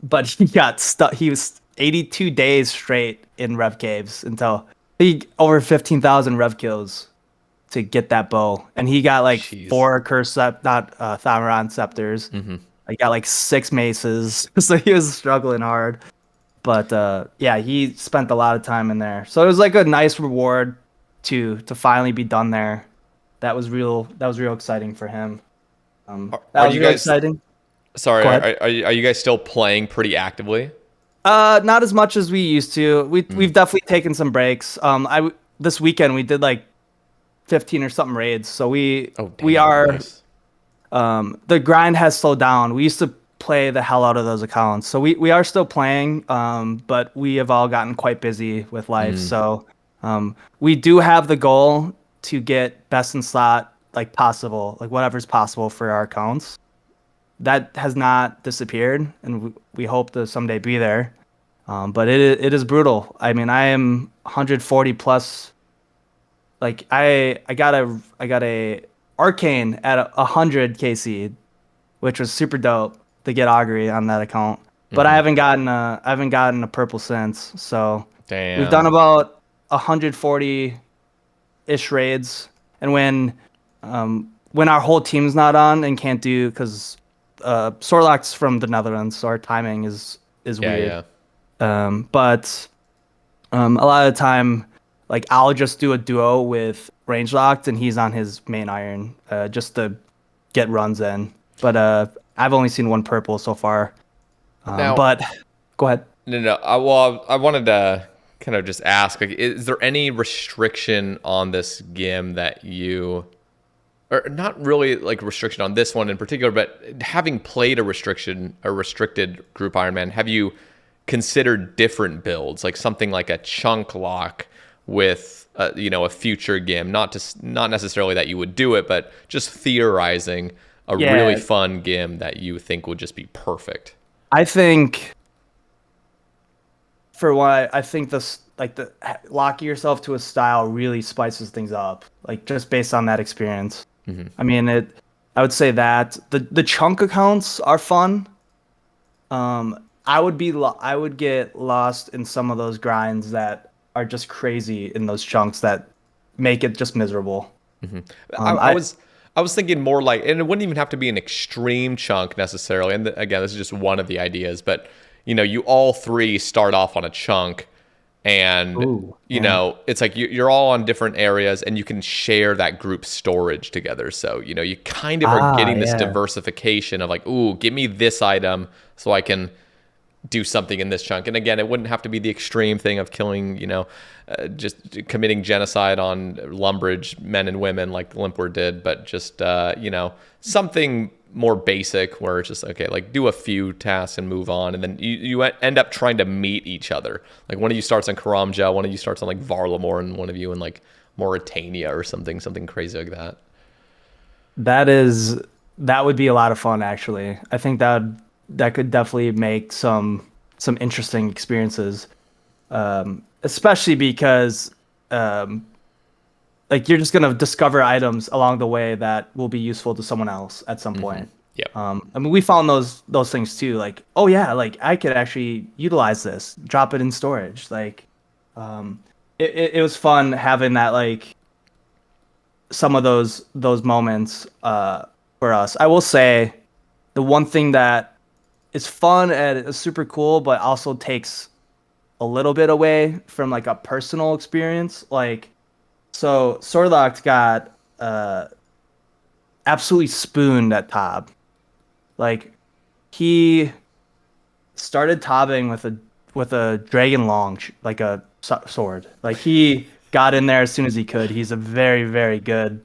but he got stuck. He was 82 days straight in rev caves until he over 15,000 rev kills to get that bow, and he got like Jeez. four not Thamaron scepters. Hmm. He got like six maces, so he was struggling hard. But yeah, he spent a lot of time in there, so it was like a nice reward to finally be done there. That was real. That was real exciting for him. That Are was you real guys, exciting. sorry, Go ahead. are you guys still playing pretty actively? Not as much as we used to. We've definitely taken some breaks. This weekend we did like 15 or something raids. So Oh, we damn, are nice. the grind has slowed down. We used to play the hell out of those accounts. So we are still playing, but we have all gotten quite busy with life. Mm. So we do have the goal to get best in slot like possible, like whatever's possible for our accounts. That has not disappeared, and we hope to someday be there. But it is brutal. I mean, I am 140 plus. Like I got a arcane at 100 KC, which was super dope to get augury on that account. But Hmm. I haven't gotten a purple since. So we've done Damn. about 140 ish raids, and when our whole team's not on and can't do because Sorlock's from the Netherlands, so our timing is Yeah, weird. yeah. But a lot of the time, like I'll just do a duo with range locked, and he's on his main iron, just to get runs in. But I've only seen one purple so far. Now, But go ahead. no, no. I wanted to kind of just ask, like, is there any restriction on this game that you, or not really like restriction on this one in particular, but having played a restricted group Ironman, have you considered different builds, like something like a chunk lock with, a future game, not necessarily that you would do it, but just theorizing a really Yeah, fun game that you think would just be perfect? I think for why I think this like the locking yourself to a style really spices things up. Like just based on that experience. I mean it. I would say that the chunk accounts are fun. I would get lost in some of those grinds that are just crazy in those chunks that make it just miserable. I, Um, I I was I was thinking more like, and it wouldn't even have to be an extreme chunk necessarily. And again, this is just one of the ideas, but you all three start off on a chunk, and Ooh, yeah. it's like you're all on different areas, and you can share that group storage together. So you kind of are Ah, getting this yeah. diversification of like, ooh, give me this item so I can do something in this chunk. And again, it wouldn't have to be the extreme thing of killing, just committing genocide on Lumbridge men and women like Limpward did, but just, something more basic where it's just, okay, like do a few tasks and move on. And then you end up trying to meet each other. Like one of you starts on Karamja, one of you starts on like Varlamore, and one of you in like Mauritania or something crazy like that. That is that would be a lot of fun actually. I think that could definitely make some interesting experiences. Especially because um like you're just gonna discover items along the way that will be useful to someone else at some point. Yep. I mean, we found those things too. Like, oh yeah, like I could actually utilize this, drop it in storage. Like, it was fun having that like some of those moments for us. I will say, the one thing that is fun and is super cool, but also takes a little bit away from like a personal experience, like so Sorlock got absolutely spooned at Tob. Like he started tobbing with a dragon long like a sword. Like he got in there as soon as he could. He's a very very good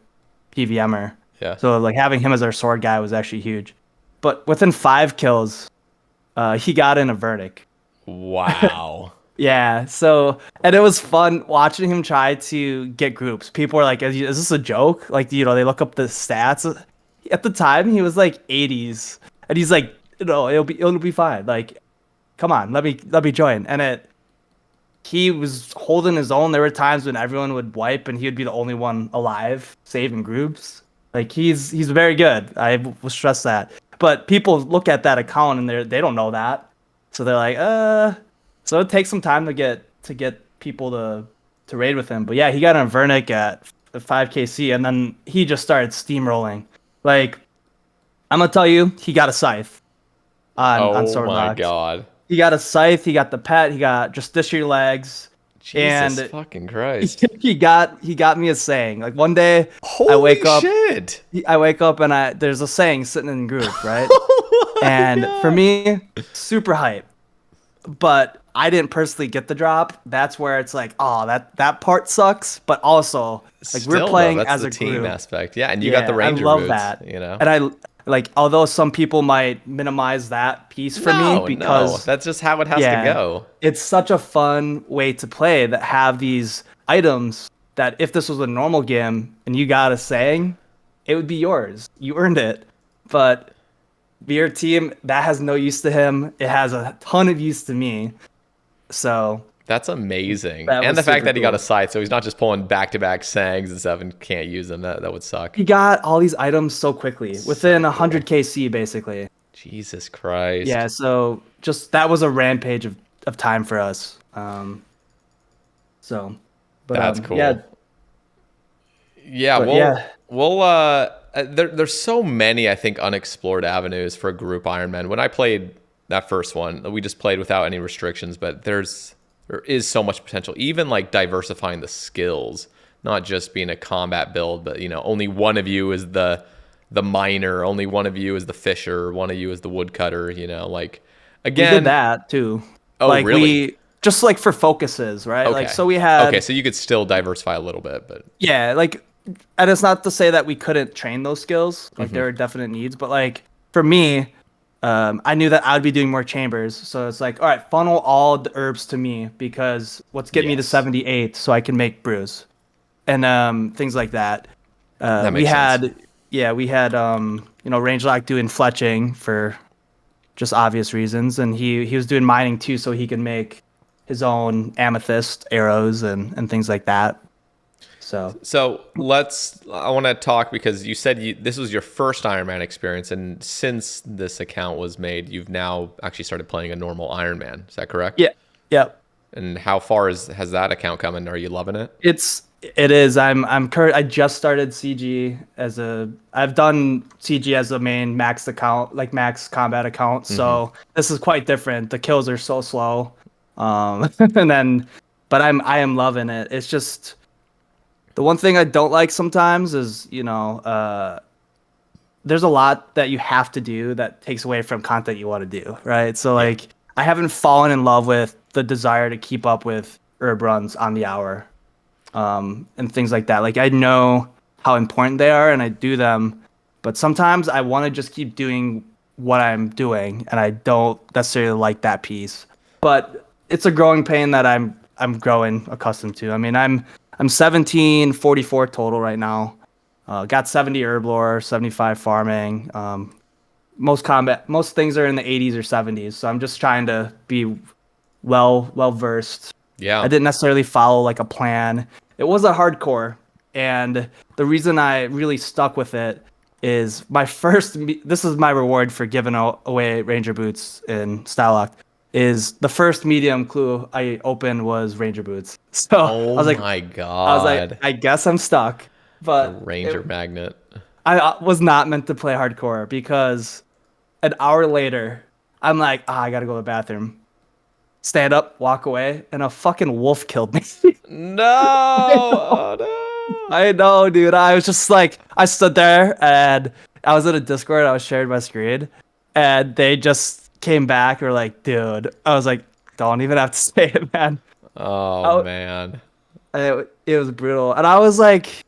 PVMer. Yeah. So like having him as our sword guy was actually huge. But within 5 kills, he got in a verdict. Wow. Yeah, so and it was fun watching him try to get groups. People were like, "Is this a joke?" Like, they look up the stats. At the time, he was like 80s, and he's like, it'll be fine. Like, come on, let me join." And he was holding his own. There were times when everyone would wipe, and he would be the only one alive, saving groups. Like, he's very good. I will stress that. But people look at that account and they don't know that, so they're like, So it takes some time to get people to raid with him. But yeah, he got a Vernic at 5KC, and then he just started steamrolling. Like, I'm gonna tell you, he got a scythe on Oh my Swordlocks. God. He got a scythe. He got the pet. He got Justiciar legs, Jesus and fucking Christ. he got me a saying. Like one day, I Holy wake up. shit. I wake up and there's a saying sitting in the group, right? Oh my And for God. me, super hype. But I didn't personally get the drop. That's where it's like, oh, that part sucks. But also, like we're Still though, playing that's as the a team group. aspect. Yeah, and you got the Yeah, I Ranger love boots, that. And I like, although some people might minimize that piece for me No, because that's just how it has to yeah, go. it's such a fun way to play that have these items that if this was a normal game and you got a saying, it would be yours. You earned it. But your team, that has no use to him. It has a ton of use to me. So That's amazing. that And was the fact super that he got a cool. scythe, so he's not just pulling back-to-back Sangs and stuff and can't use them. That would suck. He got all these items so quickly, within So cool. 100 KC basically. Jesus Christ. Yeah, so just that was a rampage of time for us. So, but That's yeah, cool. Yeah, but yeah, there's so many, I think, unexplored avenues for a group Ironman. When I played that first one, we just played without any restrictions, but there is so much potential, even like diversifying the skills, not just being a combat build, but only one of you is the miner, only one of you is the fisher, one of you is the woodcutter, like we did again, that too. oh Like really? we just like for focuses, right? Like Okay. so we Okay, had so you could still diversify a little bit, but yeah, like and it's not to say that we couldn't train those skills. Like there are definite needs, but like for me, I knew that I'd be doing more chambers, so it's like, all right, funnel all the herbs to me because what's get me to yes. 78 so I can make brews and things like that. That We makes sense. had yeah, we had range lock doing fletching for just obvious reasons, and he was doing mining too, so he could make his own amethyst arrows and things like that. So So I want to talk because you said this was your first Ironman experience, and since this account was made, you've now actually started playing a normal Ironman. Is that correct? yeah, yeah. And how far has that account come, and are you loving it? It is. I just started CG I've done CG as a main max account, like max combat account. So this is quite different. The kills are so slow. And then, but I am loving it. It's just the one thing I don't like sometimes is, there's a lot that you have to do that takes away from content you want to do, right? So like I haven't fallen in love with the desire to keep up with herb runs on the hour. And things like that. Like I know how important they are and I do them, but sometimes I want to just keep doing what I'm doing and I don't necessarily like that piece. But it's a growing pain that I'm growing accustomed to. I mean, I'm 1744 total right now. Got 70 herb lore, 75 farming. Most things are in the 80s or 70s, so I'm just trying to be well versed. Yeah. I didn't necessarily follow like a plan. It was a hardcore, and the reason I really stuck with it is this is my reward for giving away Ranger boots in Style Lock, is the first medium clue I opened was Ranger boots. So Oh my god. I guess I'm stuck. But Ranger magnet. I was not meant to play hardcore because an hour later, I'm like, I gotta go to the bathroom. Stand up, walk away, and a fucking wolf killed me. No. Oh, no. I know, dude. I was just like, I stood there and I was in a Discord. I was sharing my screen, and they just came back. Or like, dude. I was like, don't even have to say it, man. Oh man. It was brutal, and I was like,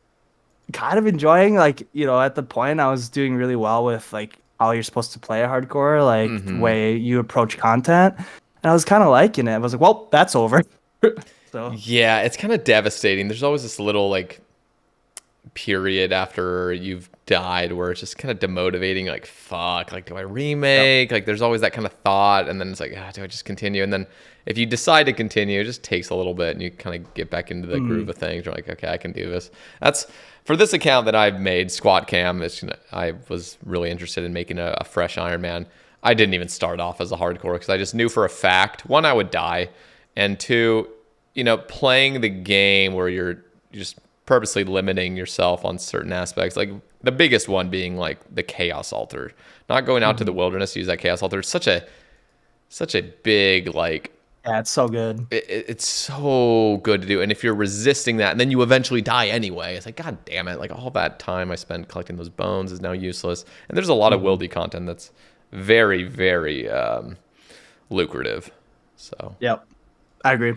kind of enjoying. Like, at the point, I was doing really well with like how you're supposed to play a hardcore, like the way you approach content. And I was kind of liking it. I was like, well, that's over. So Yeah, it's kind of devastating. There's always this little like period after you've died where it's just kind of demotivating. Like, fuck, like, do I remake? Yep. Like, there's always that kind of thought. And then it's like, do I just continue? And then if you decide to continue, it just takes a little bit and you kind of get back into the groove of things. You're like, okay, I can do this. That's for this account that I've made, Squat Cam. I was really interested in making a fresh Ironman. I didn't even start off as a hardcore because I just knew for a fact, one, I would die, and two, playing the game where you're just purposely limiting yourself on certain aspects, like the biggest one being like the Chaos Altar, not going out to the wilderness to use that Chaos Altar. It's such a big, like, yeah, it's so good. It's so good to do. And if you're resisting that and then you eventually die anyway, it's like, God damn it. Like all that time I spent collecting those bones is now useless. And there's a lot of wildy content that's very, very lucrative. So yep, I agree.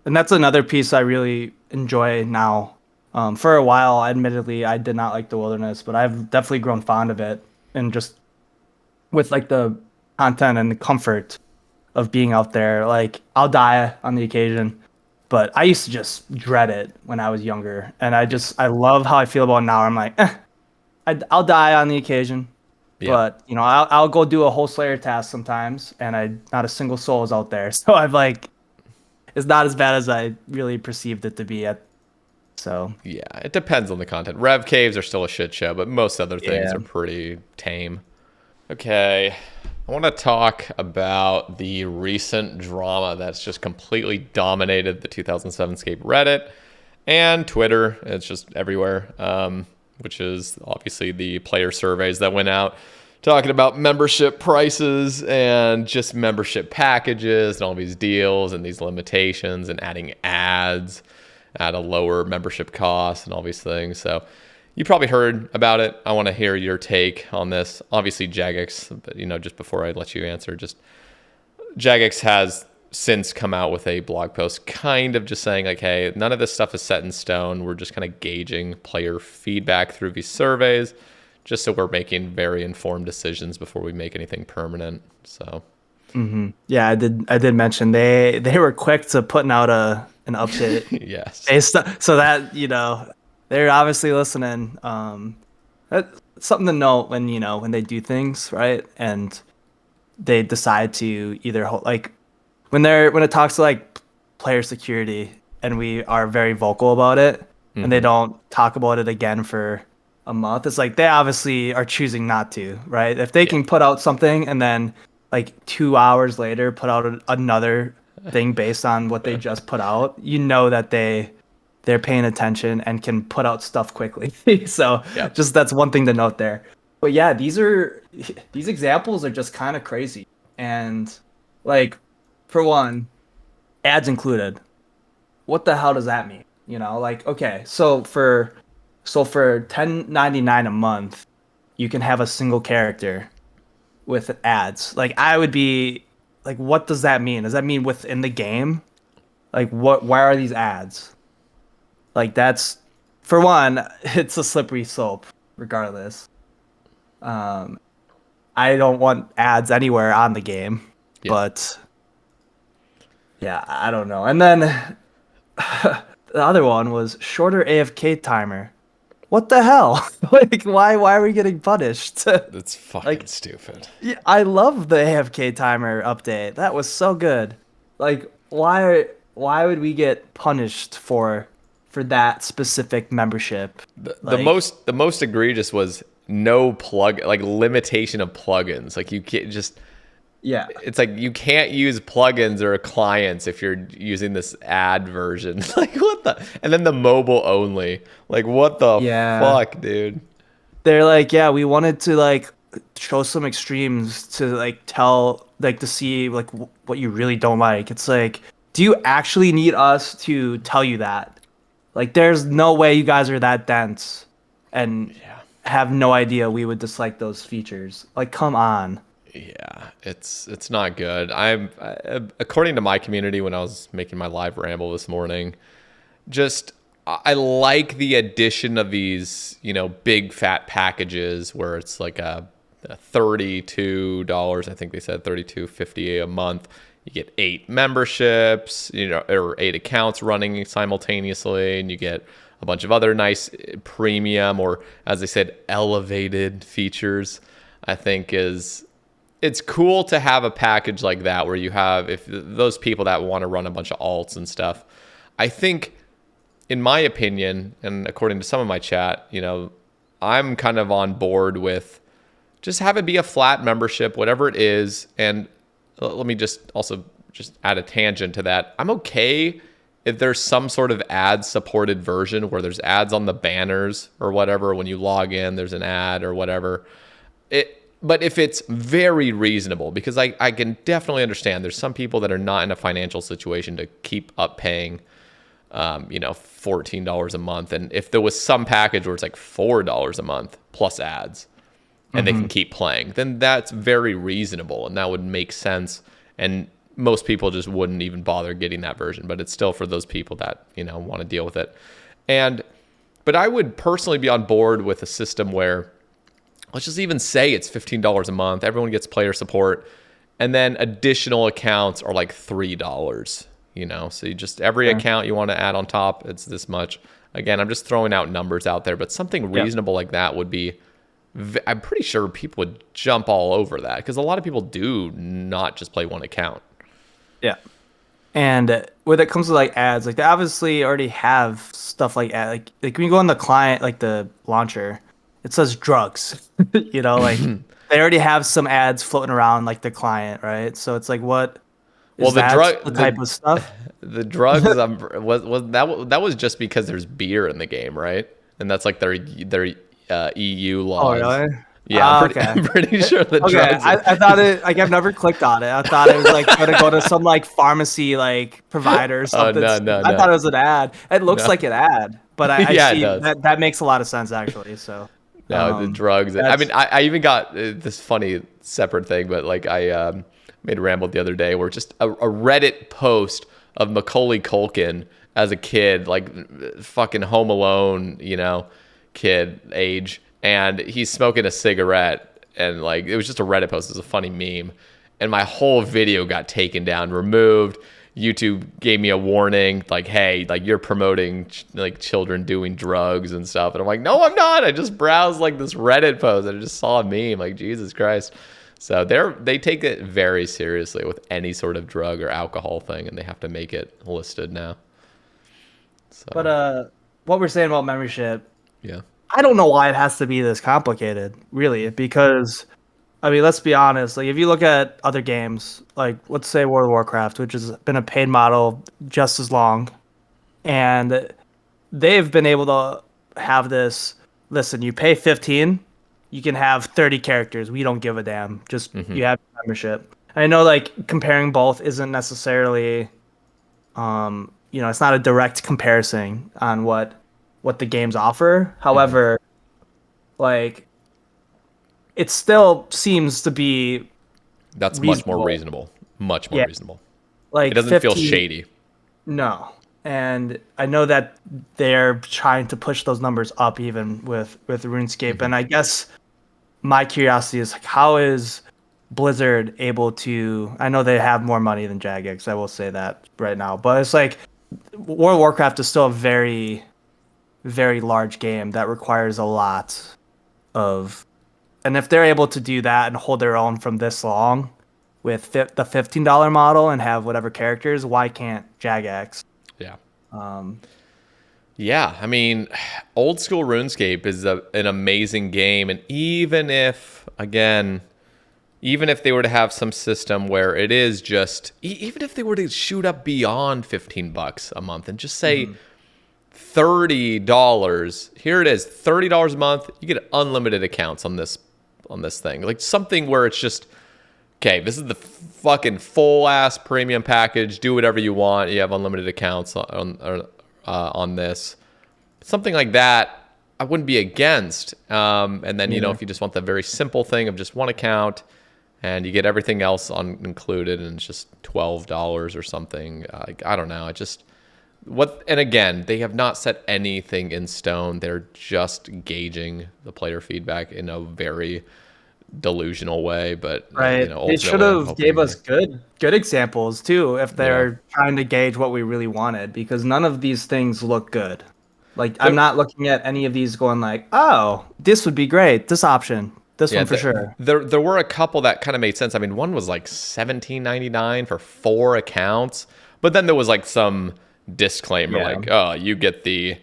And that's another piece I really enjoy now. For a while, admittedly, I did not like the wilderness, but I've definitely grown fond of it. And just with like the content and the comfort of being out there, like I'll die on the occasion, but I used to just dread it when I was younger. And I love how I feel about it now. I'm like, I'll die on the occasion. Yeah. But I'll go do a whole Slayer task sometimes, and not a single soul is out there. So I've like, it's not as bad as I really perceived it to be. So yeah, it depends on the content. Rev caves are still a shit show, but most other things are pretty tame. Okay, I want to talk about the recent drama that's just completely dominated the 2007 Scape Reddit and Twitter. It's just everywhere. Which is obviously the player surveys that went out talking about membership prices and just membership packages and all these deals and these limitations and adding ads at a lower membership cost and all these things. So you probably heard about it. I want to hear your take on this. Obviously Jagex, but just before I let you answer, just Jagex has since come out with a blog post kind of just saying like, hey, none of this stuff is set in stone. We're just kind of gauging player feedback through these surveys just so we're making very informed decisions before we make anything permanent. So yeah, I did mention they were quick to putting out an update. Yes. So that they're obviously listening. something to note when when they do things right and they decide to either like when it talks to like player security and we are very vocal about it and they Hmm. don't talk about it again for a month, it's like they obviously are choosing not to, right? If they Yeah. can put out something and then like 2 hours later put out another thing based on what they just put out, that they're paying attention and can put out stuff quickly. So Yep. just that's one thing to note there. But yeah, these examples are just kind of crazy. And like for one, ads included. What the hell does that mean? Like okay, so for 10.99 a month, you can have a single character with ads. Like I would be like, what does that mean? Does that mean within the game? Like what? Why are these ads? Like that's for one, it's a slippery slope. Regardless, um, I don't want ads anywhere on the game, Yeah. but yeah, I don't know. And then the other one was shorter AFK timer. What the hell? Like, why are we getting punished? That's fucking Like, stupid. yeah, I love the AFK timer update. That was so good. Like, why would we get punished for that specific membership? Like, The most egregious was no plug like limitation of plugins. Like you can't just yeah, it's like you can't use plugins or clients if you're using this ad version. Like what the and then the mobile only. Like what the yeah. fuck, dude? They're like, yeah, we wanted to like show some extremes to like tell like to see like what you really don't like. It's like, do you actually need us to tell you that? Like, there's no way you guys are that dense and Yeah. have no idea we would dislike those features. Like, come on. Yeah, it's not good. According to my community when I was making my live ramble this morning, just I like the addition of these, big fat packages where it's like a $32, I think they said 32.50 a month. You get 8 memberships, or 8 accounts running simultaneously, and you get a bunch of other nice premium or, as they said, elevated features. I think it's cool to have a package like that where you have if those people that want to run a bunch of alts and stuff. I think in my opinion, and according to some of my chat, I'm kind of on board with just have it be a flat membership, whatever it is. And let me just also just add a tangent to that. I'm okay if there's some sort of ad supported version where there's ads on the banners or whatever. When you log in, there's an ad or whatever. But if it's very reasonable, because I can definitely understand there's some people that are not in a financial situation to keep up paying $14 a month. And if there was some package where it's like $4 a month plus ads and they Hmm. can keep playing, then that's very reasonable and that would make sense. And most people just wouldn't even bother getting that version, but it's still for those people that, want to deal with it. But I would personally be on board with a system where let's just even say it's $15 a month. Everyone gets player support. And then additional accounts are like $3. So you just every Yeah. account you want to add on top, it's this much. Again, I'm just throwing out numbers out there, but something Yeah. reasonable like that would be I'm pretty sure people would jump all over that because a lot of people do not just play one account. Yeah. And when it comes to like ads, like they obviously already have stuff like like when you go on the client, like the launcher, it says drugs. Like they already have some ads floating around like the client, right? So it's like, what Well, is that the type of stuff? the drugs was that was just because there's beer in the game, right? And that's like their EU Oh, laws. really? Yeah, Okay. I'm pretty sure the Okay, drugs. I thought it like I've never clicked on it. I thought it was like gonna go to some like pharmacy like provider or Oh something. no no I thought no it was an ad. It looks no. like an ad, but I Yeah, it see does. that makes a lot of sense actually. So, No, the drugs. I mean, that's I even got this funny separate thing, but like I made a ramble the other day where just a Reddit post of Macaulay Culkin as a kid, like fucking Home Alone, kid age, and he's smoking a cigarette, and like it was just a Reddit post. It was a funny meme, and my whole video got taken down, removed. YouTube gave me a warning, like, hey, like you're promoting like children doing drugs and stuff. And I'm like, no, I'm not. I just browsed like this Reddit post and I just saw a meme. Like, Jesus Christ. So they take it very seriously with any sort of drug or alcohol thing, and they have to make it listed now. So But what we're saying about membership, yeah. I don't know why it has to be this complicated, really, because I mean, let's be honest. Like, if you look at other games, like let's say World of Warcraft, which has been a paid model just as long, and they've been able to have this. Listen, you pay 15, you can have 30 characters. We don't give a damn. Just you have membership. I know, like comparing both isn't necessarily, it's not a direct comparison on what the games offer. However, like it still seems to be That's much more reasonable. reasonable. Much more Yeah, reasonable. It like doesn't feel 15. shady. No. And I know that they're trying to push those numbers up even with RuneScape. And I guess my curiosity is like, how is Blizzard able to? I know they have more money than Jagex. I will say that right now, but it's like World of Warcraft is still a very, very large game that requires a lot of. And if they're able to do that and hold their own from this long with the $15 model and have whatever characters, why can't Jagex? Yeah. Um, Yeah, I mean, old school RuneScape is an amazing game, and even if they were to have some system where it is just, even if they were to shoot up beyond $15 a month and just say $30, here it is, $30 a month, you get unlimited accounts on this thing, like something where it's just, okay, this is the fucking full ass premium package. Do whatever you want. You have unlimited accounts on this. Something like that, I wouldn't be against. And then, if you just want the very simple thing of just one account and you get everything else included and it's just $12 or something. I don't know. And again, they have not set anything in stone. They're just gauging the player feedback in a very delusional way, but right. They should have gave us good examples too if they're trying to gauge what we really wanted, because none of these things look good. Like I'm not looking at any of these going like, oh, this would be great. This option, this one for sure. There were a couple that kind of made sense. I mean, one was like $17.99 for 4 accounts, but then there was like some disclaimer like, oh, you get the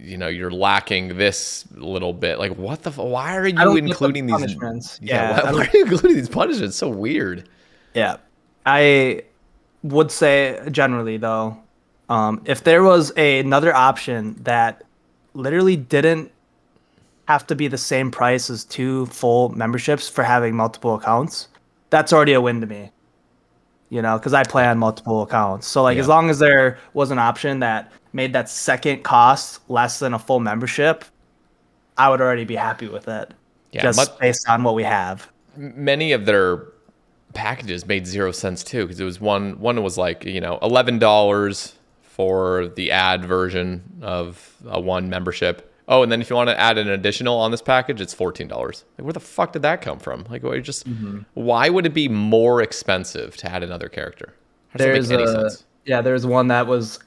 you're lacking this little bit. Like, what the? Why are you including these punishments? Why are you including these punishments? It's so weird. Yeah, I would say generally though, if there was another option that literally didn't have to be the same price as 2 full memberships for having multiple accounts, that's already a win to me. Because I play on multiple accounts. So as long as there was an option that made that second cost less than a full membership, I would already be happy with it. Yeah, just based on what we have. Many of their packages made 0 cents too, because it was one was like $11 for the ad version of a one membership. Oh, and then if you want to add an additional on this package, it's $14. Like, where the fuck did that come from? Like, why would it be more expensive to add another character? How does that make any sense? Yeah, there's one that was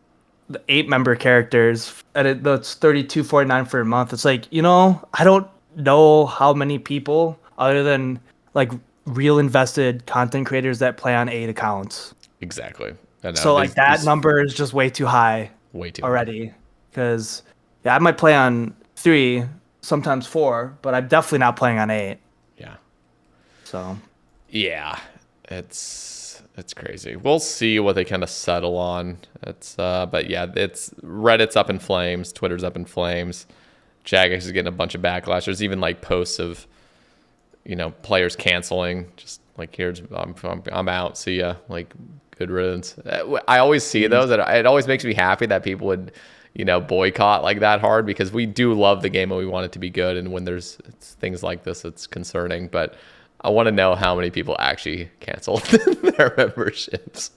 the 8 member characters, and that's $32.49 for a month. It's like, I don't know how many people other than like real invested content creators that play on 8 accounts. Exactly. So that number is just way too high. Way too already, because. Yeah, I might play on 3, sometimes 4, but I'm definitely not playing on 8. Yeah. So. Yeah, it's crazy. We'll see what they kind of settle on. But yeah, Reddit's up in flames, Twitter's up in flames. Jagex is getting a bunch of backlash. There's even like posts of, players canceling. Just like, here's I'm out. See ya. Like, good riddance. I always see those, and it always makes me happy that people would. Boycott like that hard, because we do love the game and we want it to be good. And when there's things like this, it's concerning. But I want to know how many people actually canceled their memberships,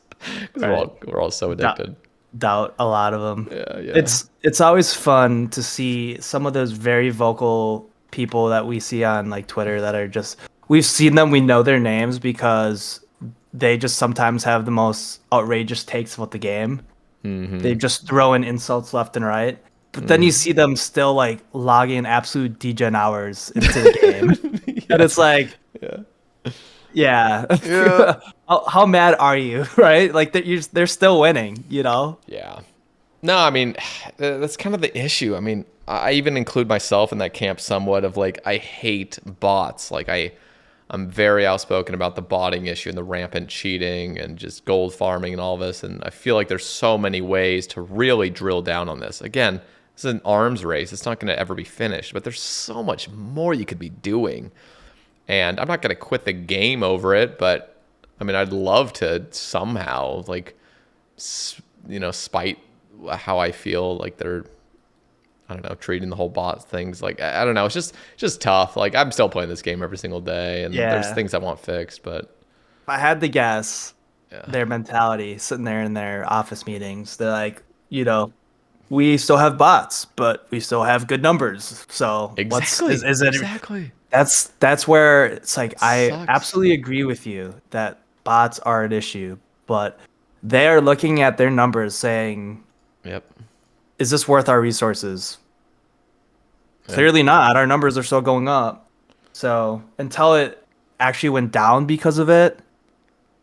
because we're all so addicted. Doubt a lot of them. Yeah. It's always fun to see some of those very vocal people that we see on like Twitter that are just, we've seen them, we know their names because they just sometimes have the most outrageous takes about the game. Mm-hmm. They just throw in insults left and right. But then you see them still like logging absolute degen hours into the game. And Yeah. it's like, Yeah. yeah. Yeah. How mad are you, right? Like they're still winning, you know? Yeah. No, I mean, that's kind of the issue. I mean, I even include myself in that camp somewhat of like, I hate bots. Like, I'm very outspoken about the botting issue and the rampant cheating and just gold farming and all this. And I feel like there's so many ways to really drill down on this. Again, this is an arms race. It's not going to ever be finished, but there's so much more you could be doing. And I'm not going to quit the game over it, but I mean, I'd love to somehow like, spite how I feel like they're, I don't know, treating the whole bot things. Like, I don't know. It's just tough. Like, I'm still playing this game every single day, and there's Yeah. things I want fixed, but If I had to guess yeah, their mentality sitting there in their office meetings, they're like, we still have bots, but we still have good numbers. So what's exactly, is it exactly. that's where it's like It I sucks. absolutely agree with you that bots are an issue, but they're looking at their numbers saying, Yep. is this worth our resources? Yep. Clearly not. Our numbers are still going up. So until it actually went down because of it,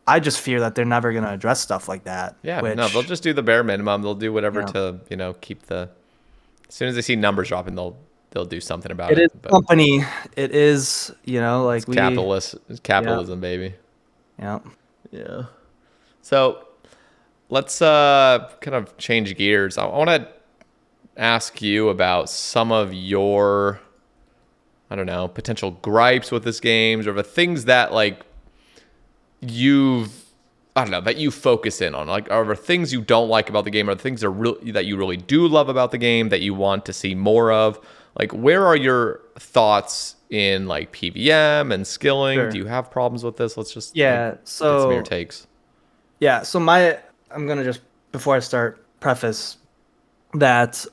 I just fear that they're never going to address stuff like that, Yeah. No, they'll which, just do the bare minimum. They'll do you whatever know, to keep the. As soon as they see numbers dropping, they'll do something about it it. is a But company. It is, it's like it's yeah, capitalism, baby. yeah. Yeah. So let's kind of change gears. I want to ask you about some of your, I don't know, potential gripes with this games or the things that like you've, I don't know, that you focus in on. Like, are there things you don't like about the game, or the things that you really do love about the game that you want to see more of? Like, where are your thoughts in like PVM and skilling? Do Sure. you have problems with this? Let's just like Yeah. get some of your So, takes. yeah. I'm going to just, before I start, preface that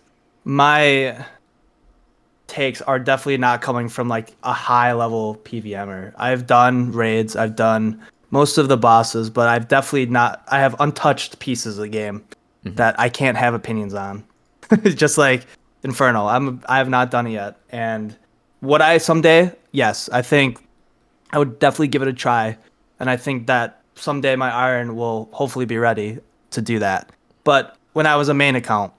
my takes are definitely not coming from like a high level PVMer. I've done raids, I've done most of the bosses, but I've definitely not. I have untouched pieces of the game that I can't have opinions on. Just like Infernal, I have not done it yet. And would I someday? Yes, I think I would definitely give it a try. And I think that someday my iron will hopefully be ready to do that. But when I was a main account,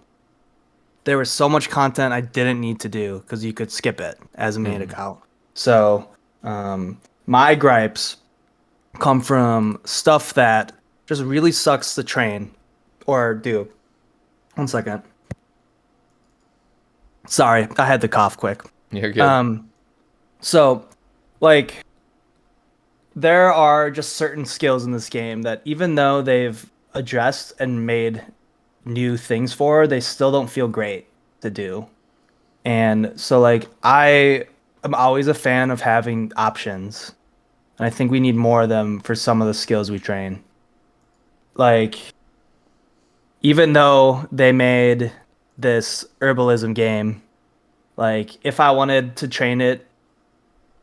there was so much content I didn't need to do because you could skip it as a main account. So my gripes come from stuff that just really sucks to train or do. One second. Sorry, I had to cough quick. You're good. Um, so like there are just certain skills in this game that even though they've addressed and made new things for, they still don't feel great to do. And so like I am always a fan of having options. And I think we need more of them for some of the skills we train. Like even though they made this herbalism game, like if I wanted to train it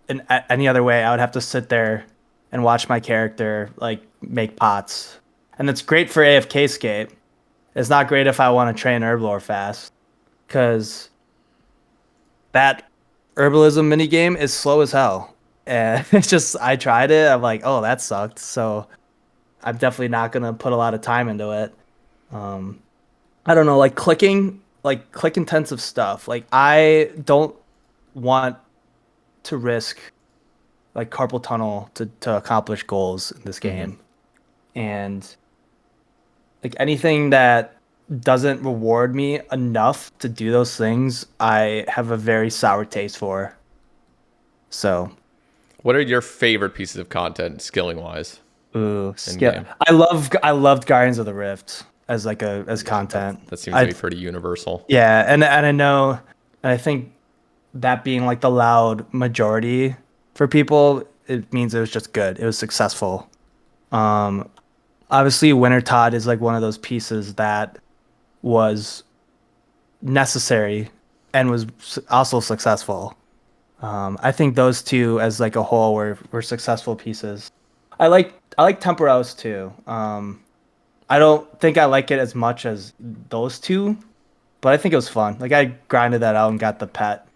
in any other way, I would have to sit there and watch my character like make pots. And it's great for AFK scape. It's not great if I want to train herblore fast because that herbalism minigame is slow as hell. And it's just I tried it. I'm like, oh, that sucked. So I'm definitely not gonna put a lot of time into it. Um, I don't know, like click intensive stuff. Like I don't want to risk like carpal tunnel to accomplish goals in this Hmm. game. And like anything that doesn't reward me enough to do those things, I have a very sour taste for. So, What are your favorite pieces of content, skilling wise, ooh, in yeah, game? I loved Guardians of the Rift as like as Yeah, content. that seems to I be pretty universal. Yeah, and I know, and I think that being like the loud majority for people, it means it was just good. It was successful. Um, Obviously, Winter Todd is like one of those pieces that was necessary and was also successful. I think those two, as like a whole, were successful pieces. I like Temporos too. I don't think I like it as much as those two, but I think it was fun. Like I grinded that out and got the pet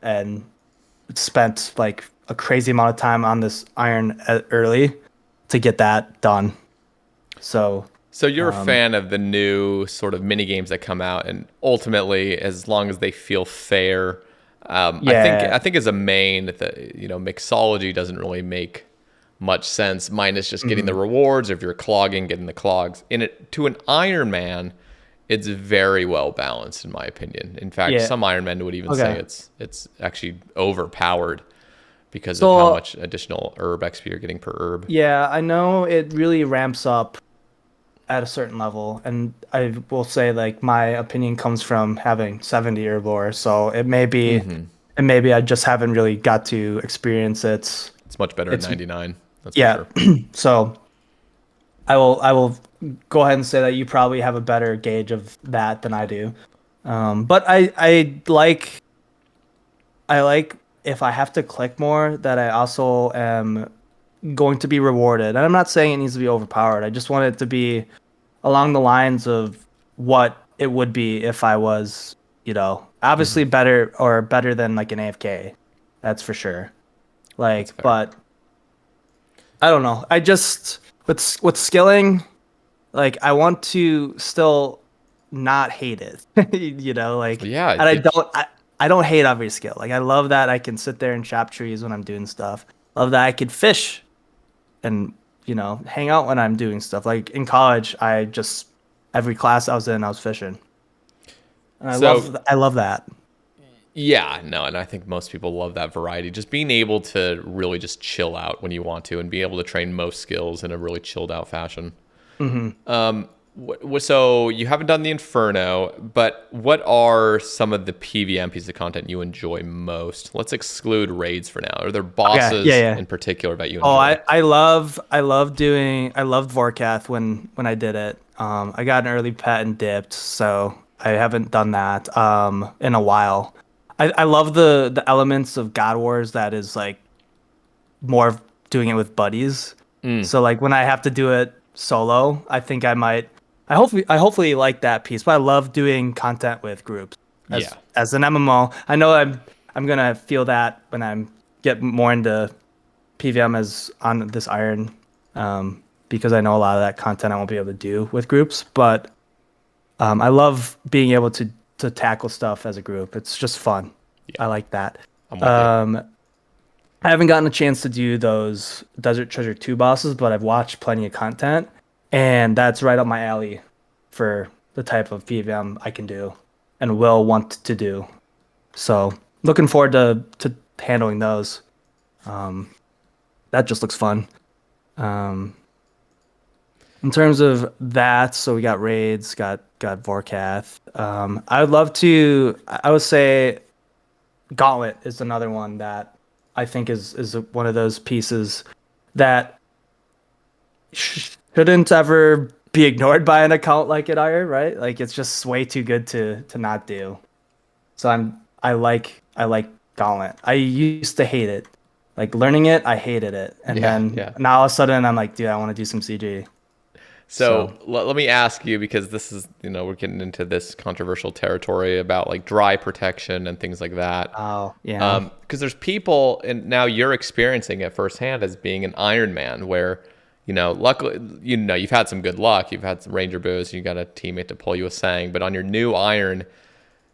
and spent like a crazy amount of time on this iron early to get that done. So, So you're a um, fan of the new sort of mini games that come out, and ultimately, as long as they feel fair, I yeah. think as a main, mixology doesn't really make much sense. Minus just getting the Mhm. rewards, or if you're clogging, getting the clogs. In it to an Iron Man, it's very well balanced in my opinion. In fact, Yeah. some Iron Men would even say Okay. it's actually overpowered because of how So, much additional herb XP you're getting per herb. yeah, I know it really ramps up at a certain level, and I will say like my opinion comes from having 70 Herbivore, so it may be I just haven't really got to experience It's much better at it's 99. That's for yeah. sure. So I will go ahead and say that you probably have a better gauge of that than I do. But I like if I have to click more that I also am going to be rewarded. And I'm not saying it needs to be overpowered. I just want it to be along the lines of what it would be if I was, obviously better than like an AFK. That's for sure. That's Like, fair. but I don't know. I just with skilling, like I want to still not hate it. Like Yeah, and I it, don't I don't hate every skill. Like I love that I can sit there and chop trees when I'm doing stuff. Love that I could fish and hang out when I'm doing stuff. Like in college, I just every class I was in, I was fishing, and I so love I love that. yeah, no, and I think most people love that variety. Just being able to really just chill out when you want to, and be able to train most skills in a really chilled out fashion. Hmm. So you haven't done the Inferno, but what are some of the PvM pieces of content you enjoy most? Let's exclude raids for now. Are there Okay, yeah, bosses yeah. in particular that you Oh, enjoy? I loved Vorkath when I did it. I got an early pet and dipped, so I haven't done that in a while. I love the elements of God Wars that is like more of doing it with buddies. Mm, So like when I have to do it solo, I think I might. I hopefully like that piece, but I love doing content with groups yeah. as an MMO. I know I'm gonna feel that when I'm get more into PVM as on this Iron, because I know a lot of that content I won't be able to do with groups. But I love being able to tackle stuff as a group. It's just fun. Yeah. I like that. I'm with you. Um, I haven't gotten a chance to do those Desert Treasure 2 bosses, but I've watched plenty of content, and that's right up my alley for the type of PvM I can do and will want to do. So looking forward to handling those. Um, that just looks fun. Um, in terms of that, so we got raids, got Vorkath. I would love to. I would say Gauntlet is another one that I think is one of those pieces that shouldn't ever be ignored by an account like it Iron, right? Like it's just way too good to not do. So I like Gauntlet. I used to hate it. Like learning it, I hated it. And Yeah, then yeah. now all of a sudden I'm like, dude, I want to do some CG. So So, let me ask you, because this is, we're getting into this controversial territory about like dry protection and things like that. oh, yeah. Because there's people, and now you're experiencing it firsthand as being an Iron Man, where, luckily, you've had some good luck. You've had some Ranger boosts. You got a teammate to pull you a Sang, but on your new Iron,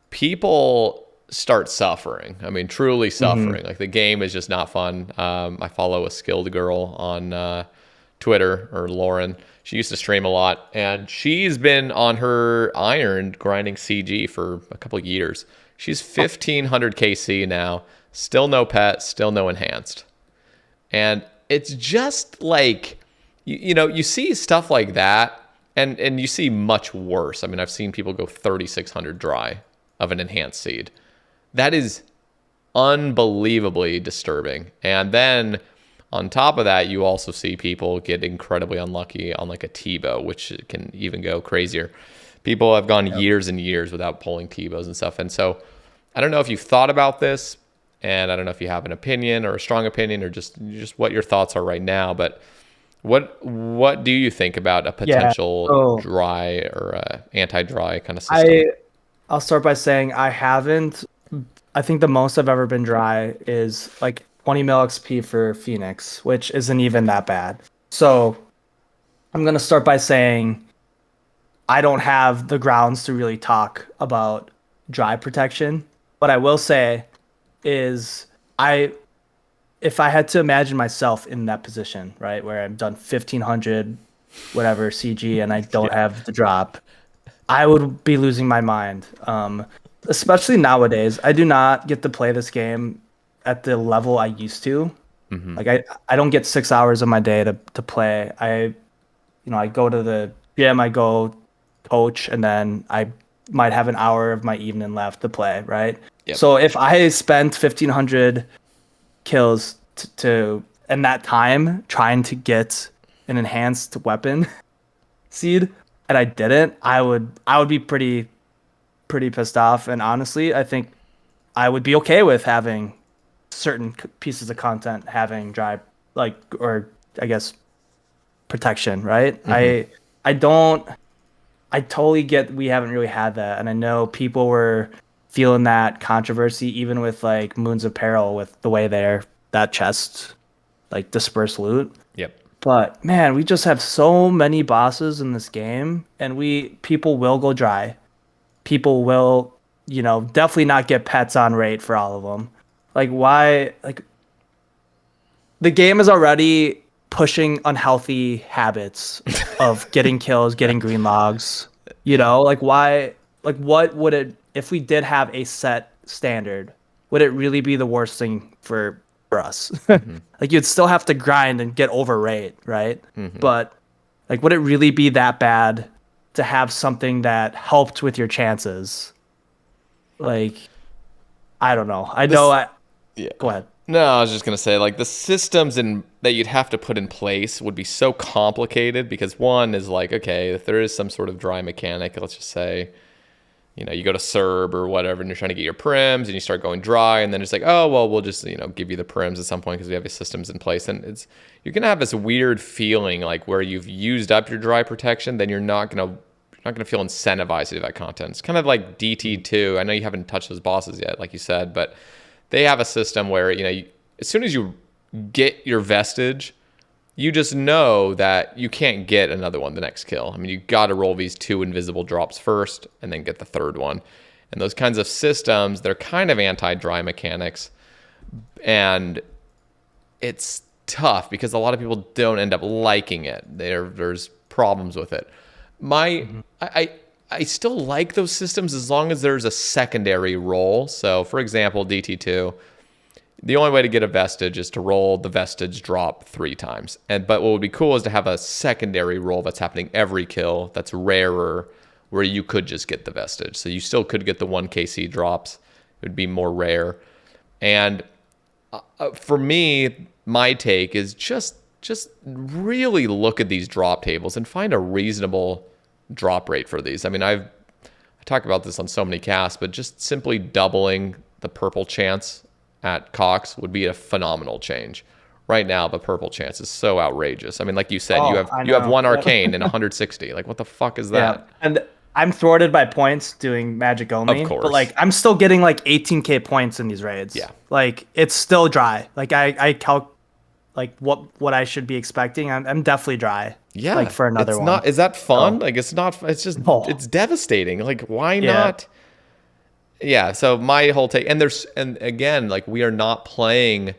people start suffering. I mean, truly Hmm. suffering. Like the game is just not fun. I follow a skilled girl on Twitter, or Lauren. She used to stream a lot, and she's been on her Iron grinding CG for a couple of years. She's 1500 KC now, still no pet, still no enhanced. And it's just like, you see stuff like that, and you see much worse. I mean, I've seen people go 3600 dry of an enhanced seed. That is unbelievably disturbing. And then on top of that, you also see people get incredibly unlucky on like a Tebow, which can even go crazier. People have gone Yep. years and years without pulling Tebows and stuff. And so I don't know if you've thought about this, and I don't know if you have an opinion or a strong opinion, or just what your thoughts are right now, but What do you think about a Yeah. potential So dry or anti-dry kind of system? I I'll start by saying I haven't. I think the most I've ever been dry is like 20 mil XP for Phoenix, which isn't even that bad. So I'm gonna start by saying I don't have the grounds to really talk about dry protection. What I will say is I if I had to imagine myself in that position, right, where I've done 1500 whatever CG and I don't Yeah. have the drop, I would be losing my mind. Especially nowadays, I do not get to play this game at the level I used to. Hmm. Like I don't get 6 hours of my day to play. I go to the gym, I go coach, and then I might have an hour of my evening left to play, right? Yep. So if I spent 1500 kills to in that time trying to get an enhanced weapon seed and I didn't, I would be pretty pissed off. And honestly, I think I would be okay with having certain pieces of content having dry, like, or I guess protection, right? Hmm. I don't I totally get we haven't really had that, and I know people were feeling that controversy even with like Moons of Peril with the way that chest like disperse loot. Yep. But man, we just have so many bosses in this game, and we people will go dry. People will, definitely not get pets on rate for all of them. Like why? Like the game is already pushing unhealthy habits of getting kills, getting green logs. Like why? Like what would it if we did have a set standard? Would it really be the worst thing for us? Hmm. Like you'd still have to grind and get over rate, right? Hmm. But like, would it really be that bad to have something that helped with your chances? Like, I don't know. I know. This, yeah. Go ahead. No, I was just gonna say like the systems in that you'd have to put in place would be so complicated because one is like, okay, if there is some sort of dry mechanic, let's just say, you go to Serb or whatever, and you're trying to get your prims, and you start going dry, and then it's like, oh well, we'll just give you the prims at some point because we have the systems in place, and you're gonna have this weird feeling like where you've used up your dry protection, then you're not gonna feel incentivized to do that content. It's kind of like DT2. I know you haven't touched those bosses yet, like you said, but they have a system where as soon as you get your vestige, you just know that you can't get another one the next kill. I mean, you got to roll these 2 invisible drops first and then get the third one. And those kinds of systems, they're kind of anti-dry mechanics. And it's tough because a lot of people don't end up liking it. There's problems with it. My Mhm. I still like those systems as long as there's a secondary roll. So, for example, DT2, the only way to get a vestige is to roll the vestige drop 3 times. But what would be cool is to have a secondary roll that's happening every kill that's rarer, where you could just get the vestige. So you still could get the 1 KC drops. It would be more rare. And for me, my take is just really look at these drop tables and find a reasonable drop rate for these. I mean, I talk about this on so many casts, but just simply doubling the purple chance at Cox would be a phenomenal change. Right now, the purple chance is so outrageous. I mean, like you said, you Oh, have I you have know. 1 Yep. arcane and 160. Like, what the fuck is Yeah. that? And I'm thwarted by points doing magic Of only, but course. like I'm still getting like 18k points in these raids. Yeah. Like it's still dry. Like I calc like what I should be expecting. I'm definitely dry. Like Yeah. for another It's one. not, is that fun? So Like, it's not, it's just, oh it's devastating. Like, why yeah. not? Yeah. So my whole take, and again, like, we are not playing.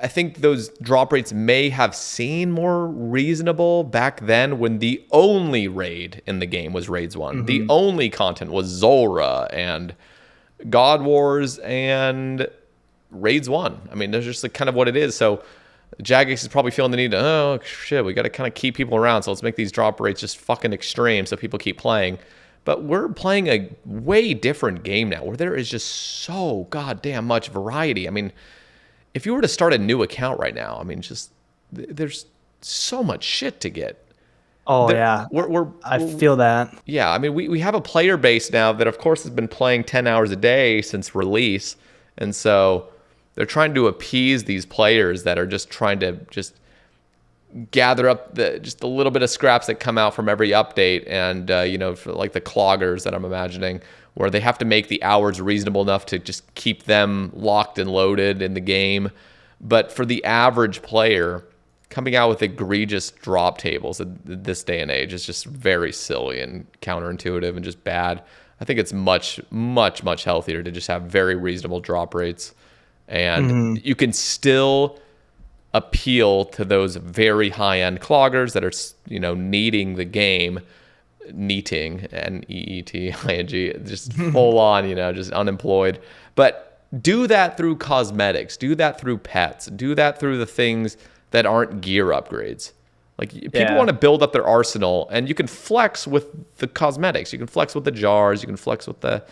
I think those drop rates may have seemed more reasonable back then when the only raid in the game was Raids 1. The Hmm. only content was Zulrah and God Wars and Raids 1. I mean, that's just like kind of what it is. So Jagex is probably feeling the need to, oh, shit, we got to kind of keep people around. So let's make these drop rates just fucking extreme so people keep playing. But we're playing a way different game now where there is just so goddamn much variety. I mean, if you were to start a new account right now, I mean, just there's so much shit to get. Oh There, yeah. I we're feel that. yeah. I mean, we have a player base now that, of course, has been playing 10 hours a day since release, and so they're trying to appease these players that are just trying to just gather up just a little bit of scraps that come out from every update, and for like the cloggers that I'm imagining, where they have to make the hours reasonable enough to just keep them locked and loaded in the game. But for the average player, coming out with egregious drop tables at this day and age is just very silly and counterintuitive and just bad. I think it's much, much, much healthier to just have very reasonable drop rates, and you can still appeal to those very high-end cloggers that are, needing the game, neating, Neeting, just full on, just unemployed. But do that through cosmetics, do that through pets, do that through the things that aren't gear upgrades. Like, people want to build up their arsenal, and you can flex with the cosmetics. You can flex with the jars. You can flex with the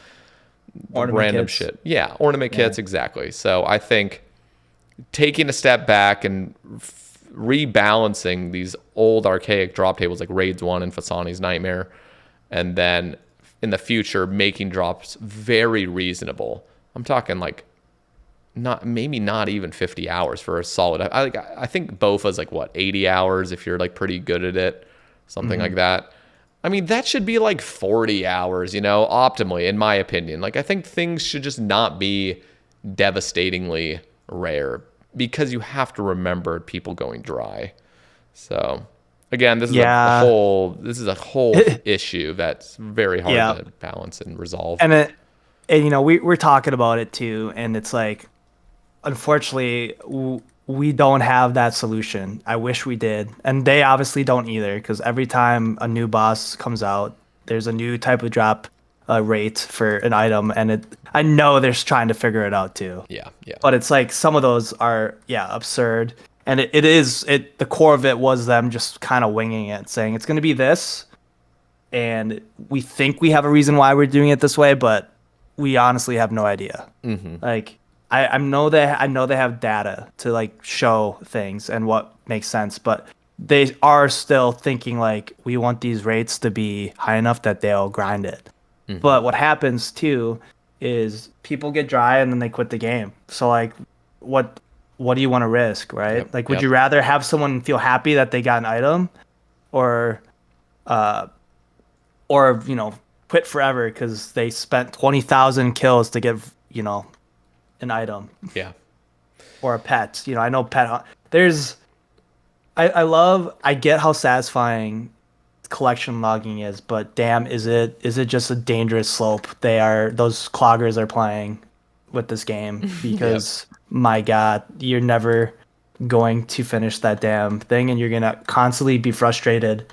random kits. Shit. Yeah, ornament kits, exactly. So I think taking a step back and rebalancing these old archaic drop tables like Raids 1 and Fasani's Nightmare, and then in the future making drops very reasonable. I'm talking like not even 50 hours for a solid. I think Bofa's like 80 hours if you're like pretty good at it, something like that. I mean, that should be like 40 hours, optimally, in my opinion. Like, I think things should just not be devastatingly rare, because you have to remember people going dry. So again, this is a whole issue that's very hard to balance and resolve. And we're talking about it too, and it's like, unfortunately, we don't have that solution. I wish we did, and they obviously don't either, because every time a new boss comes out, there's a new type of drop rate for an item, and I know they're trying to figure it out too. Yeah. But it's like some of those are absurd, and the core of it was them just kind of winging it, saying it's going to be this, and we think we have a reason why we're doing it this way, but we honestly have no idea. Like, I know they have data to like show things and what makes sense, but they are still thinking like, we want these rates to be high enough that they'll grind it. But what happens too is people get dry and then they quit the game. So like, what do you want to risk, right? Would you rather have someone feel happy that they got an item, or quit forever because they spent 20,000 kills to get an item, or a pet. I know pet. I get how satisfying collection logging is, but damn, is it just a dangerous slope those cloggers are playing with this game, because my God, you're never going to finish that damn thing, and you're gonna constantly be frustrated.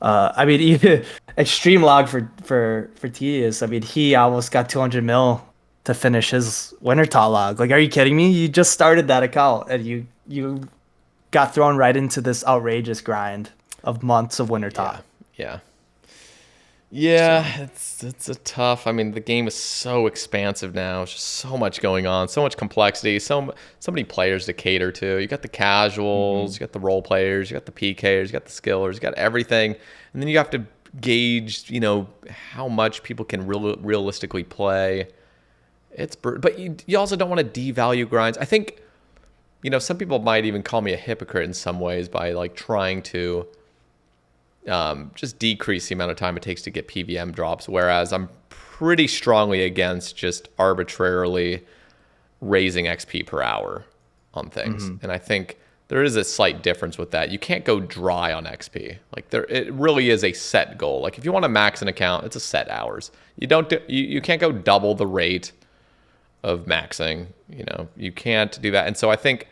I mean, even Extreme Log for Tedious, I mean, he almost got 200 mil to finish his Wintertot log. Like, are you kidding me? You just started that account and you got thrown right into this outrageous grind of months of Wintertot. Yeah, it's a tough. I mean, the game is so expansive now. It's just so much going on, so much complexity, so many players to cater to. You got the casuals, you got the role players, you got the PKers, you got the skillers, you got everything, and then you have to gauge, how much people can realistically play. But you also don't want to devalue grinds. I think, some people might even call me a hypocrite in some ways by like trying to just decrease the amount of time it takes to get PVM drops, whereas I'm pretty strongly against just arbitrarily raising XP per hour on things. And I think there is a slight difference with that. You can't go dry on XP. Like, it really is a set goal. Like, if you want to max an account, it's a set hours. You can't go double the rate of maxing. You can't do that. And so I think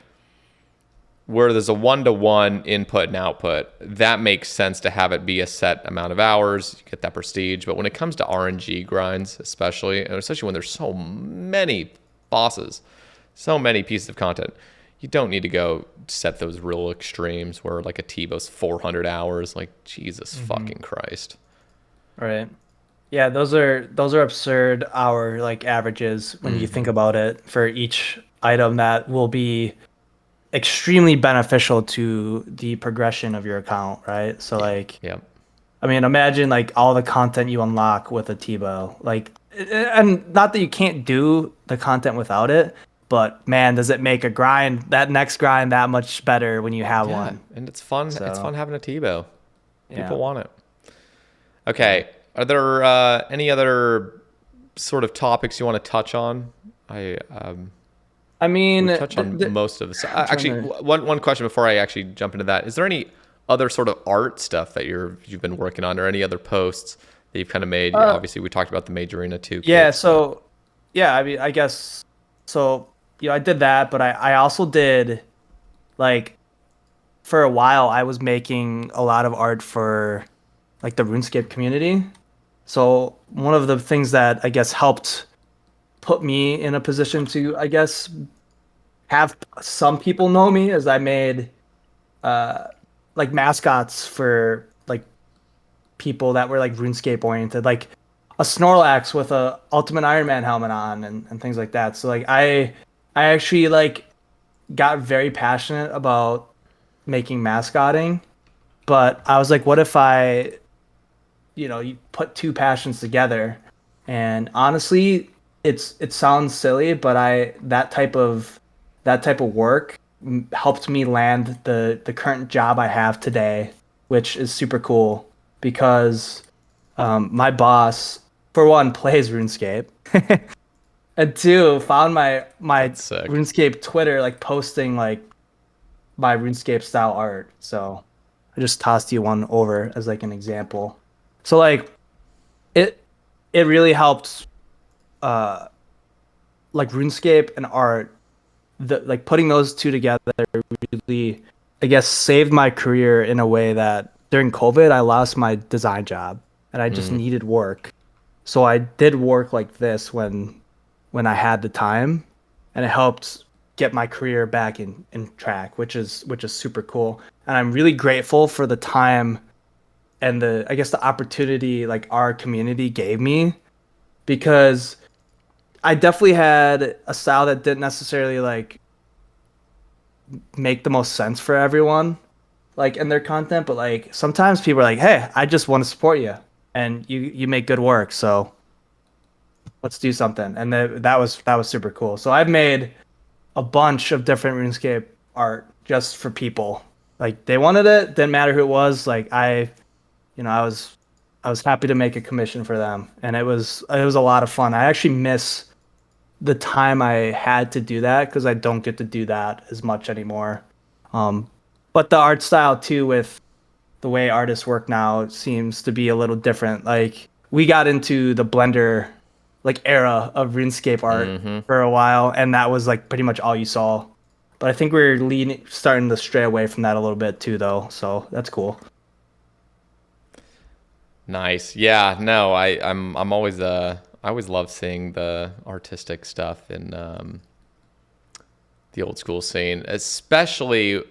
where there's a 1-to-1 input and output, that makes sense to have it be a set amount of hours. You get that prestige. But when it comes to RNG grinds, especially when there's so many bosses, so many pieces of content, you don't need to go set those real extremes where like a T-Bow's 400 hours. Like, Jesus fucking Christ. Right. Yeah, those are absurd hour like averages when you think about it, for each item that will be extremely beneficial to the progression of your account, right? So I mean, imagine like all the content you unlock with a T-Bow, like, and not that you can't do the content without it, But man, does it make that next grind that much better when you have Yeah, one. and it's fun. It's So fun having a Tebow. People yeah. want it. Yeah. Okay. Are there any other sort of topics you want to touch on? I I mean, We've touched on most of this. I'm trying Actually, to. one question before I actually jump into that: is there any other sort of art stuff that you've been working on, or any other posts that you've kind of made? Uh, Obviously, we talked about the Mage Arena 2 yeah. kits, but So yeah, I mean, I guess so. I did that, but I also did like for a while I was making a lot of art for like the RuneScape community. So one of the things that I guess helped put me in a position to, I guess, have some people know me is I made like mascots for like people that were like RuneScape oriented, like a Snorlax with a Ultimate Ironman helmet on and things like that. So like I actually like got very passionate about making mascotting, but I was like, what if you put two passions together? And honestly, it sounds silly, but I that type of work helped me land the current job I have today, which is super cool because my boss, for one, plays RuneScape, and two, found my that's sick. RuneScape Twitter like posting like my RuneScape style art. So I just tossed you one over as like an example. So like it it really helped uh like RuneScape and art, like putting those two together really, I guess, saved my career in a way that during COVID I lost my design job and I just Mm, needed work. So I did work like this when I had the time, and it helped get my career back in track, which is super cool. And I'm really grateful for the time and the, I guess, the opportunity like our community gave me, because I definitely had a style that didn't necessarily like make the most sense for everyone like in their content, but like sometimes people are like, "Hey, I just want to support you and you make good work, so let's do something." And that was super cool. So I've made a bunch of different RuneScape art just for people. Like they wanted it, didn't matter who it was. Like I was happy to make a commission for them, and it was a lot of fun. I actually miss the time I had to do that because I don't get to do that as much anymore. Um, but the art style too, with the way artists work now, seems to be a little different. Like we got into the Blender like era of RuneScape art hmm. for a while, and that was like pretty much all you saw. But I think we're starting to stray away from that a little bit too, though. So that's cool. Nice. Yeah. No, I'm always I always love seeing the artistic stuff in the old school scene, especially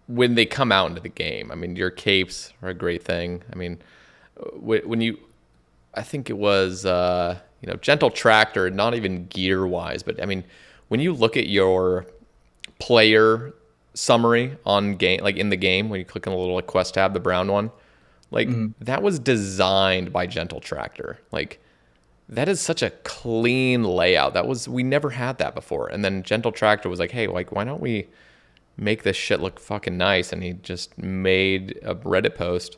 when they come out into the game. I mean, your capes are a great thing. I mean, when you, I think it was, Gentle Tractor, not even gear wise, but I mean, when you look at your player summary on game, like in the game, when you click on the little like, quest tab, the brown one, like Mhm. that was designed by Gentle Tractor. Like that is such a clean layout. We never had that before. And then Gentle Tractor was like, hey, like, why don't we make this shit look fucking nice? And he just made a Reddit post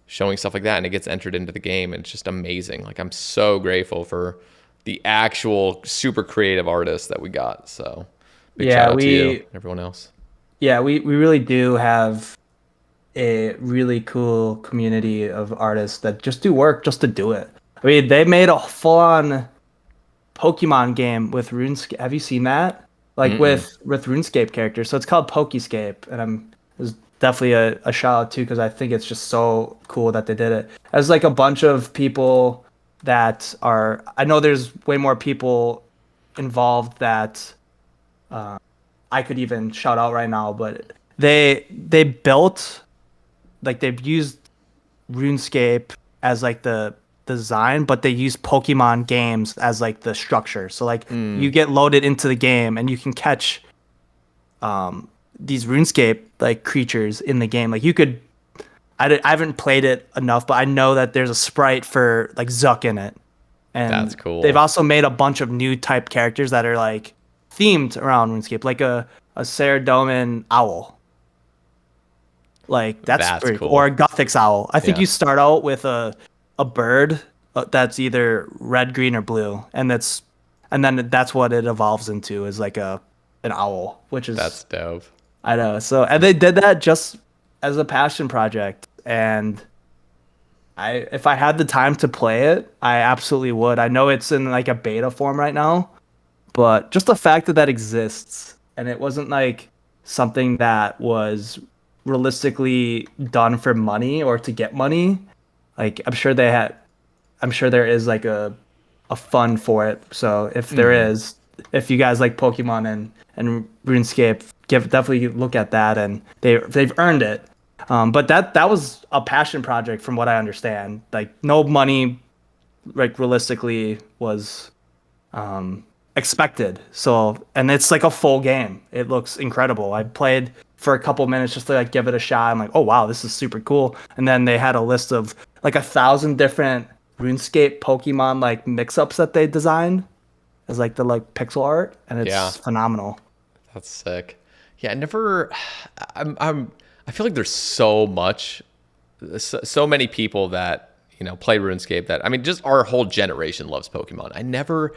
showing stuff like that, and it gets entered into the game, and it's just amazing. Like I'm so grateful for the actual super creative artists that we got. So big shout Yeah, out to you and we everyone else. yeah we really do have a really cool community of artists that just do work just to do it. I mean, they made a full-on Pokemon game with RuneScape. Have you seen that? Like Mm-mm. with RuneScape characters. So it's called Pokescape, and there's definitely a shout out too because I think it's just so cool that they did it. As like a bunch of people that are, I know there's way more people involved that I could even shout out right now, but they built, like they've used RuneScape as like the design, but they use Pokemon games as like the structure. So like you Mm. get loaded into the game and you can catch these RuneScape like creatures in the game. Like you could, I haven't played it enough, but I know that there's a sprite for like Zuck in it, That's and they've cool. also made a bunch of new type characters that are like themed around RuneScape, like a Saradomin owl. Like that's That's pretty cool. Or cool. a Guthix owl. I think Yeah. you start out with a bird that's either red, green, or blue, and then that's what it evolves into is like a an owl, which That's is dope. I know. So and they did that just as a passion project, and I if I had the time to play it, I absolutely would. I know it's in like a beta form right now, but just the fact that that exists and it wasn't like something that was realistically done for money or to get money, like I'm sure there is like a fund for it. So if there Hmm. is, if you guys like Pokemon and RuneScape, give definitely look at that, and they've earned it. But that was a passion project from what I understand. Like no money, like realistically was expected. So and it's like a full game. It looks incredible. I played for a couple minutes just to like give it a shot. I'm like, oh wow, this is super cool. And then they had a list of like 1,000 different RuneScape Pokemon like mix-ups that they designed as like the like pixel art, and Yeah. it's phenomenal. That's sick. Yeah, I never. I feel like there's so much, so many people that play RuneScape that I mean, just our whole generation loves Pokemon. I never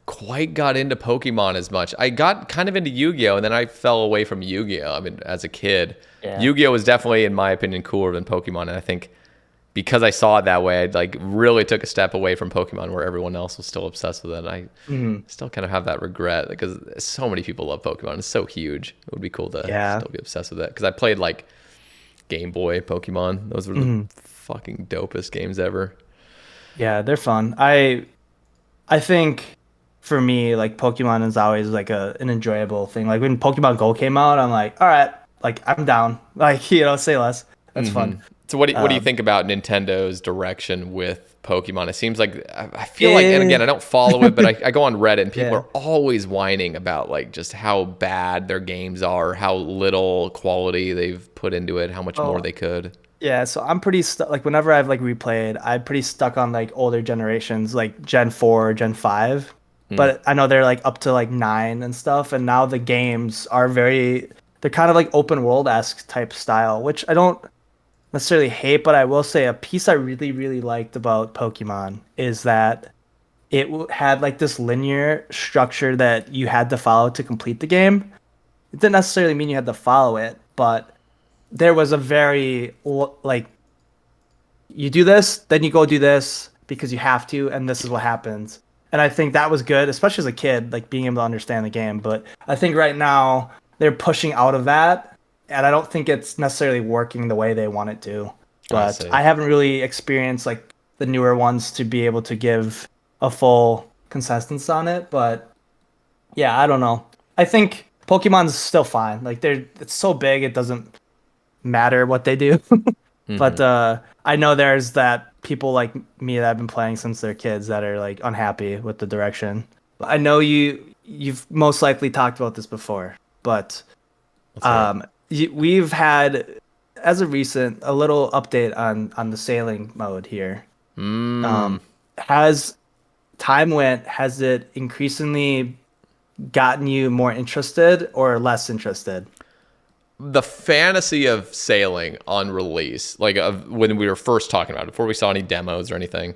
quite got into Pokemon as much. I got kind of into Yu-Gi-Oh, and then I fell away from Yu-Gi-Oh. I mean, as a kid, Yeah. Yu-Gi-Oh was definitely, in my opinion, cooler than Pokemon, and I think because I saw it that way, I like really took a step away from Pokemon, where everyone else was still obsessed with it. And I Hmm. still kind of have that regret because so many people love Pokemon. It's so huge. It would be cool to Yeah. still be obsessed with it because I played like Game Boy Pokemon. Those were the Hmm. fucking dopest games ever. Yeah, they're fun. I think for me, like Pokemon is always like an enjoyable thing. Like when Pokemon Go came out, I'm like, all right, like I'm down. Like, say less. That's fun. So what do you Um, think about Nintendo's direction with Pokemon? It seems like I feel like, and eh, again, I don't follow it, but I go on Reddit and people yeah. are always whining about like just how bad their games are, how little quality they've put into it, how much more Oh, they could. yeah. So I'm pretty stuck. Like whenever I've like replayed, I'm pretty stuck on like older generations, like Gen 4, Gen 5. Hmm. But I know they're like up to like 9 and stuff. And now the games are they're kind of like open world-esque type style, which I don't necessarily hate, but I will say a piece I really, really liked about Pokemon is that had like this linear structure that you had to follow to complete the game. It didn't necessarily mean you had to follow it, but there was a very like you do this, then you go do this because you have to, and this is what happens. And I think that was good, especially as a kid, like being able to understand the game. But I think right now they're pushing out of that, and I don't think it's necessarily working the way they want it to. I But see. I haven't really experienced like the newer ones to be able to give a full consensus on it. But yeah, I don't know. I think Pokemon's still fine. Like it's so big, it doesn't matter what they do. But I know there's that people like me that have been playing since they're kids that are like unhappy with the direction. I know you've most likely talked about this before, but Let's hear it. we've had as of recent a little update on the sailing mode here. Mm. Um, has time went, has it increasingly gotten you more interested or less interested? The fantasy of sailing on release, like when we were first talking about it, before we saw any demos or anything,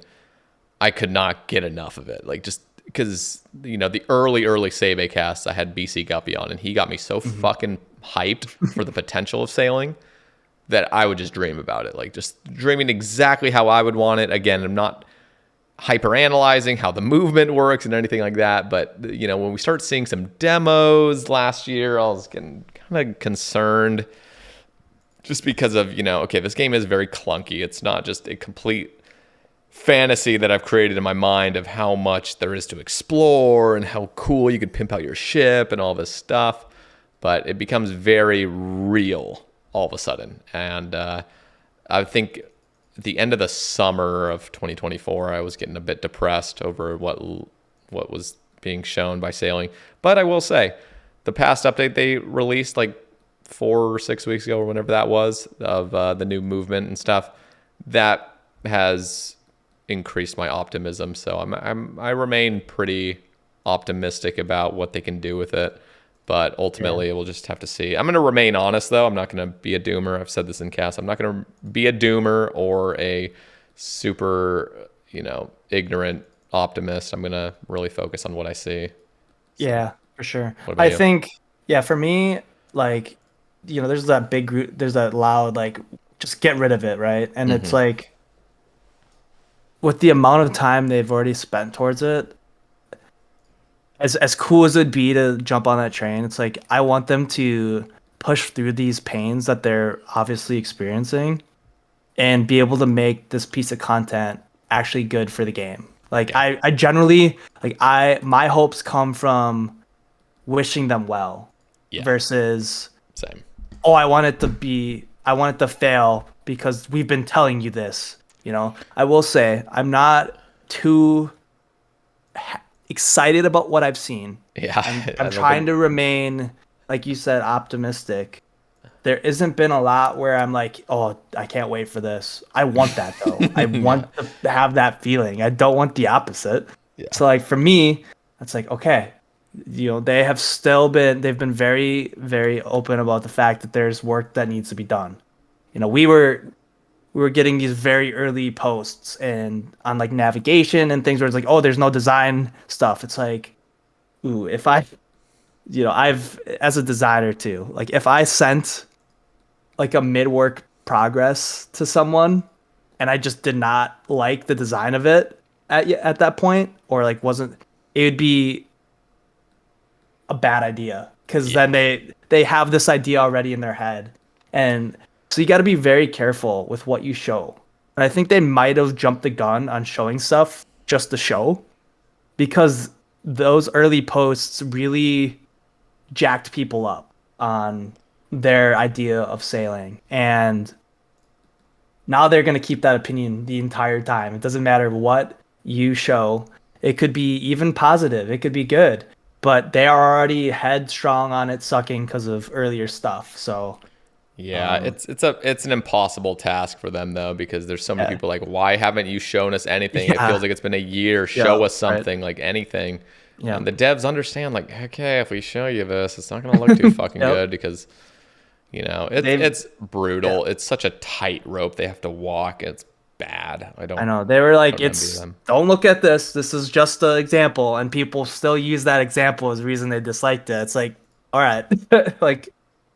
I could not get enough of it. Like just because the early Sae Bae casts, I had BC Guppy on, and he got me so Hmm. fucking hyped for the potential of sailing that I would just dream about it. Like just dreaming exactly how I would want it. Again, I'm not hyper analyzing how the movement works and anything like that, but when we start seeing some demos last year, I was getting kind of concerned just because of okay, this game is very clunky. It's not just a complete fantasy that I've created in my mind of how much there is to explore and how cool you could pimp out your ship and all this stuff, but it becomes very real all of a sudden. And I think at the end of the summer of 2024, I was getting a bit depressed over what was being shown by sailing. But I will say, the past update they released like 4 or 6 weeks ago or whenever that was of the new movement and stuff, that has increased my optimism. So I remain pretty optimistic about what they can do with it. But Yeah. ultimately, we'll just have to see. I'm going to remain honest, though. I'm not going to be a doomer. I've said this in cast. I'm not going to be a doomer or a super, ignorant optimist. I'm going to really focus on what I see. So, Yeah, for sure. what about I you? think, yeah, for me, like, there's that big group, there's that loud, like, just get rid of it, right? And it's Hmm. like, with the amount of time they've already spent towards it, as cool as it'd be to jump on that train, it's like, I want them to push through these pains that they're obviously experiencing and be able to make this piece of content actually good for the game. Like, Yeah. I generally, like, my hopes come from wishing them well Yeah. versus, Same. oh, I want it to fail because we've been telling you this. I will say I'm not too excited about what I've seen. Yeah. I'm I don't trying think. to remain, like you said, optimistic. There isn't been a lot where I'm like, oh, I can't wait for this. I want that though. I Yeah. want to have that feeling. I don't want the opposite. Yeah. So like for me, it's like, okay, they've been very, very open about the fact that there's work that needs to be done. We were getting these very early posts and on like navigation and things where it's like, oh, there's no design stuff. It's like, ooh, if I, I've as a designer too, like if I sent like a mid-work progress to someone and I just did not like the design of it at that point, or like wasn't, it would be a bad idea because Yeah. then they have this idea already in their head. And so you got to be very careful with what you show. And I think they might have jumped the gun on showing stuff just to show, because those early posts really jacked people up on their idea of sailing. And now they're going to keep that opinion the entire time. It doesn't matter what you show. It could be even positive. It could be good, but they are already headstrong on it sucking because of earlier stuff. So, Yeah, um, it's an impossible task for them though because there's so many yeah, people like, why haven't you shown us anything? It feels yeah, like it's been a year. yeah, Show us right, something, like anything. yeah, And the devs understand, like, okay, if we show you this, it's not gonna look too fucking yep. good because it's They've, it's yeah, brutal. It's such a tight rope they have to walk. It's bad. I know. They were like, Don't envy it's them. don't look at this. This is just an example, and people still use that example as a reason they disliked it. It's like, all right, like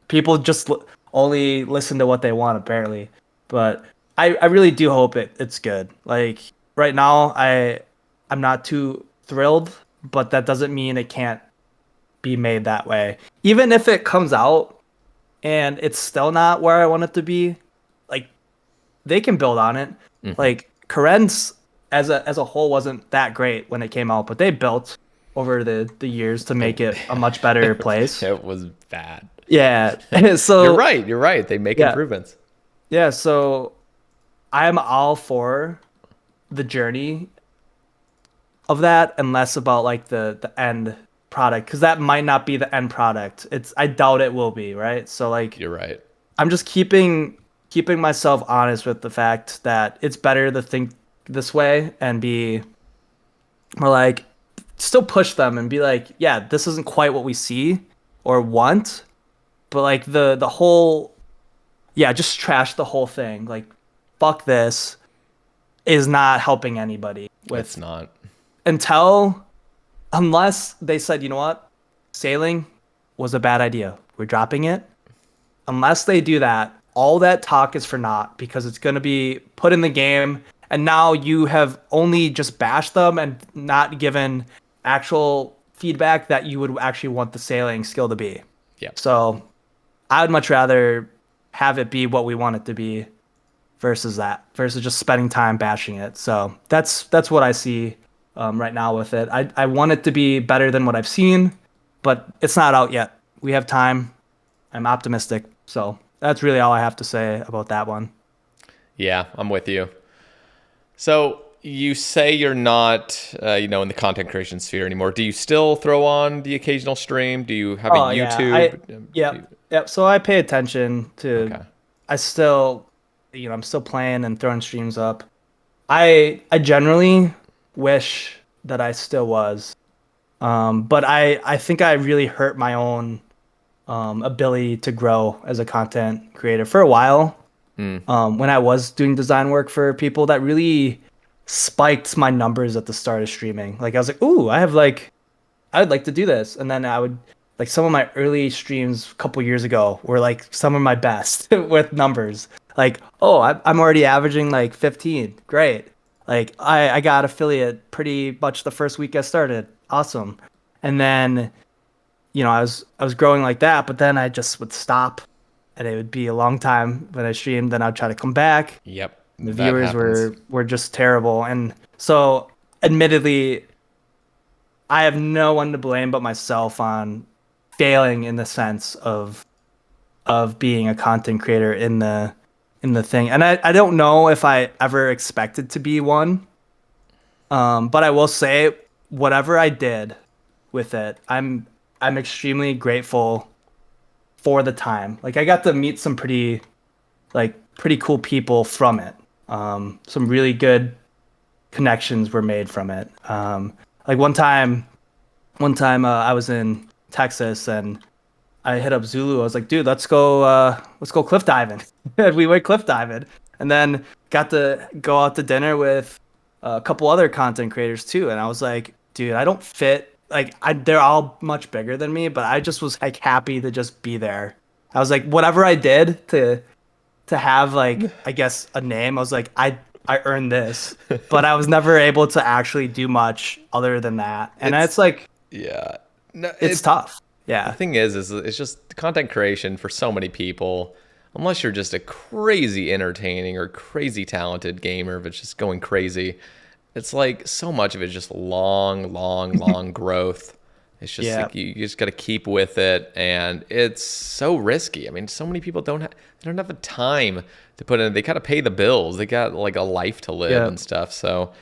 people just only listen to what they want apparently. But I really do hope it's good. Like right now, I'm not too thrilled, but that doesn't mean it can't be made that way. Even if it comes out and it's still not where I want it to be, like they can build on it. Hmm. Like Karen's as a whole wasn't that great when it came out, but they built over the years to make it a much better place. It was bad. Yeah. You're So right. You're right. They make yeah. improvements. Yeah, so I'm all for the journey of that and less about like the end product, because that might not be the end product. I doubt it will be, right? So like You're right. I'm just keeping myself honest with the fact that it's better to think this way and be more like, still push them and be like, yeah, this isn't quite what we see or want, but like the whole, yeah, just trash the whole thing. Like fuck this is not helping anybody It's with, not. until, unless they said, you know what, sailing was a bad idea, we're dropping it. Unless they do that, all that talk is for naught because it's going to be put in the game. And now you have only just bashed them and not given actual feedback that you would actually want the sailing skill to be. Yeah. So I would much rather have it be what we want it to be versus just spending time bashing it. So that's what I see right now with it. I want it to be better than what I've seen, but it's not out yet. We have time. I'm optimistic. So that's really all I have to say about that one. Yeah, I'm with you. So you say you're not, in the content creation sphere anymore. Do you still throw on the occasional stream? Do you have a Oh yeah, YouTube? yep. So I pay attention to. Okay. I still, I'm still playing and throwing streams up. I generally wish that I still was. But I think I really hurt my own ability to grow as a content creator for a while. When I was doing design work for people, that really spiked my numbers at the start of streaming. Like I was like, ooh, I would like to do this. And then I would like some of my early streams a couple years ago were like some of my best with numbers. Like, oh, I'm already averaging like 15. Great. Like I got affiliate pretty much the first week I started. Awesome. And then, I was growing like that, but then I just would stop and it would be a long time when I streamed. Then I'd try to come back. Yep, The that viewers happens. were just terrible. And so admittedly, I have no one to blame but myself on failing in the sense of being a content creator in the thing. And I don't know if I ever expected to be one. But I will say whatever I did with it, I'm extremely grateful for the time. Like I got to meet some pretty cool people from it. Some really good connections were made from it. Like one time I was in Texas and I hit up Zulu. I was like, dude, let's go cliff diving. And we went cliff diving, and then got to go out to dinner with a couple other content creators too. And I was like, dude, I don't fit. Like, they're all much bigger than me, but I just was like happy to just be there. I was like, whatever I did to have like I guess a name, I was like, I earned this, but I was never able to actually do much other than that. And It's it's like yeah. No, it's tough. the Yeah. thing is it's just content creation for so many people. Unless you're just a crazy entertaining or crazy talented gamer, if it's just going crazy, it's like so much of it is just long growth. It's just Yeah. like you just got to keep with it, and it's so risky. I mean, so many people they don't have the time to put in. They gotta pay the bills. They got like a life to live Yeah. and stuff. So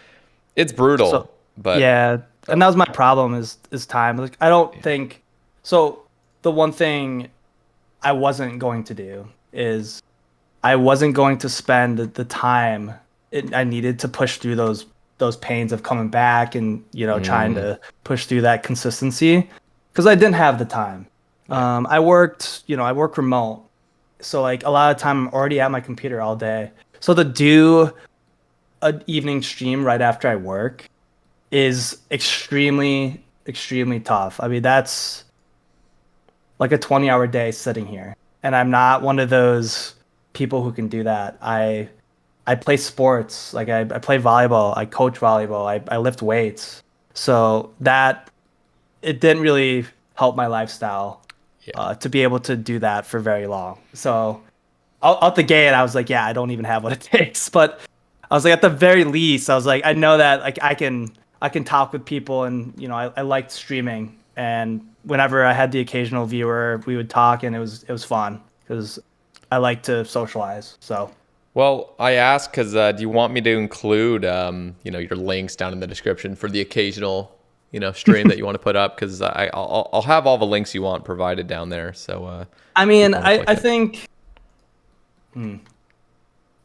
it's So brutal, but yeah, and that was my problem is time. Like I don't think so. The one thing I wasn't going to do is I wasn't going to spend the time I needed to push through those pains of coming back and trying to push through that consistency because I didn't have the time. yeah, I work remote, so like a lot of time I'm already at my computer all day. So to do an evening stream right after I work is extremely tough. I mean, that's like a 20-hour day sitting here. And I'm not one of those people who can do that. I play sports, like I play volleyball, I coach volleyball, I lift weights. So that it didn't really help my lifestyle yeah. to be able to do that for very long. So out the gate, I was like, yeah, I don't even have what it takes. But I was like, at the very least, I was like, I know that like I can talk with people, and I liked streaming, and whenever I had the occasional viewer, we would talk, and it was fun because I like to socialize. So Well, I asked because do you want me to include, your links down in the description for the occasional, stream that you want to put up? Because I'll have all the links you want provided down there. So I mean, people want to I click I it. think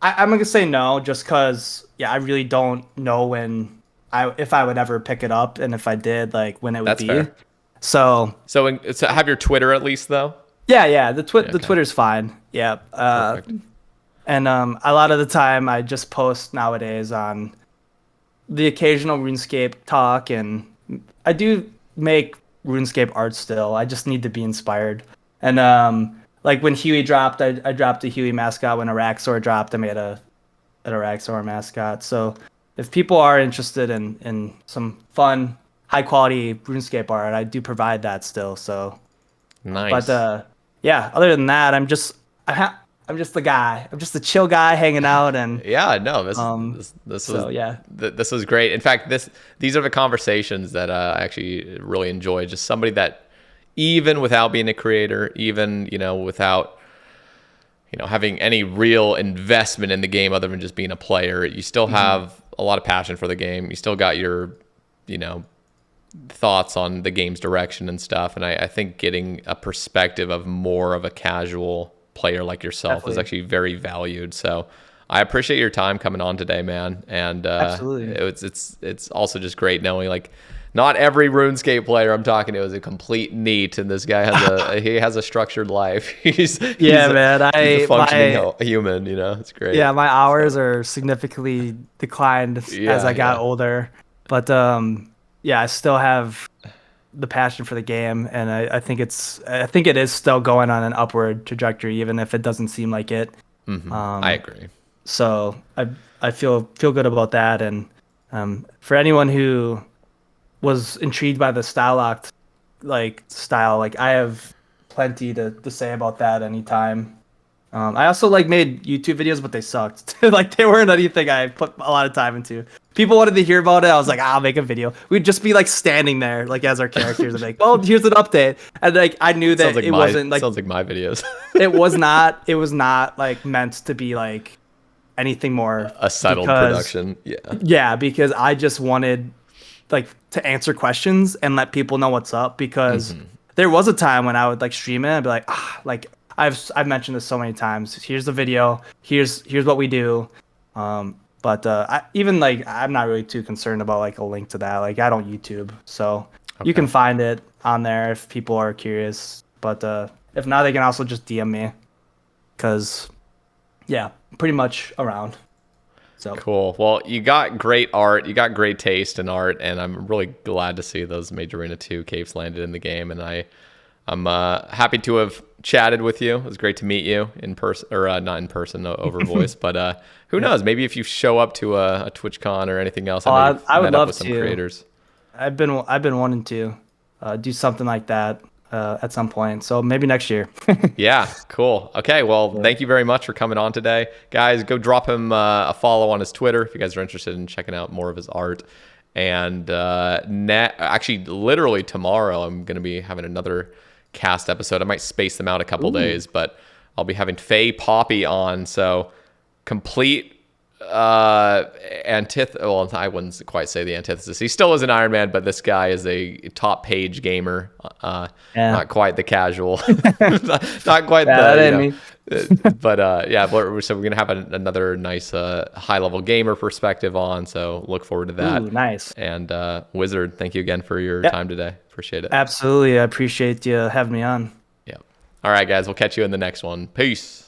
I'm gonna say no, just because yeah, I really don't know if I would ever pick it up, and if I did, like when it would That's be. fair. So So have your Twitter at least though. yeah, Yeah, the okay, Twitter's fine. Yeah. perfect. And a lot of the time I just post nowadays on the occasional RuneScape talk, and I do make RuneScape art still. I just need to be inspired. And like when Huey dropped, I dropped a Huey mascot. When Araxor dropped, I made an Araxor mascot. So if people are interested in some fun, high quality RuneScape art, I do provide that still. So, but Nice. yeah, other than that, I'm just the guy. I'm just a chill guy hanging out, and Yeah, no, um, so yeah, this was great. In fact, these are the conversations that I actually really enjoy. Just somebody that even without being a creator, even without having any real investment in the game other than just being a player, you still hmm have a lot of passion for the game. You still got your you know thoughts on the game's direction and stuff. And I think getting a perspective of more of a casual player like yourself is definitely, actually very valued. So I appreciate your time coming on today, man. And absolutely, it's also just great knowing like not every RuneScape player I'm talking to is a complete neat, and this guy has a structured life. Yeah, man. He's a functioning human. You know, it's great. Yeah, my hours are significantly declined as I got older, but yeah, I still have the passion for the game, and I think it is still going on an upward trajectory, even if it doesn't seem like it. I agree. So I feel good about that, and for anyone who was intrigued by the style locked style, like I have plenty to say about that anytime. I also like made YouTube videos, but they sucked. Like they weren't anything I put a lot of time into. People wanted to hear about it. I was like, I'll make a video. We'd just be like standing there, like as our characters, and like, well, here's an update. And like I knew that wasn't like sounds like my videos. It was not like meant to be like anything more a settled production. Yeah, because I just wanted like to answer questions and let people know what's up, because there was a time when I would like stream it and be like, like I've mentioned this so many times. Here's the video. Here's what we do. But even like I'm not really too concerned about like a link to that. Like I don't YouTube, so you can find it on there if people are curious. But if not, they can also just DM me, because yeah, pretty much around. So cool. Well, you got great art. You got great taste in art, and I'm really glad to see those Mage Arena 2 caves landed in the game. And I'm happy to have chatted with you. It was great to meet you in person, or not in person, over voice. But who knows? Maybe if you show up to a TwitchCon or anything else, I would love with some to. Creators. I've been wanting to do something like that at some point. So maybe next year. Yeah, cool. Okay, well, thank you very much for coming on today. Guys, go drop him a follow on his Twitter if you guys are interested in checking out more of his art. And actually, literally tomorrow, I'm going to be having another cast episode. I might space them out a couple days, but I'll be having Faye Poppy on. So complete well, I wouldn't quite say the antithesis. He still is an Ironman, but this guy is a top page gamer. Not quite the casual, not quite but yeah. So we're gonna have another nice high level gamer perspective on. So look forward to that. Ooh, nice. And Wizard, thank you again for your time today. Appreciate it. Absolutely, I appreciate you having me on. Yeah. All right, guys. We'll catch you in the next one. Peace.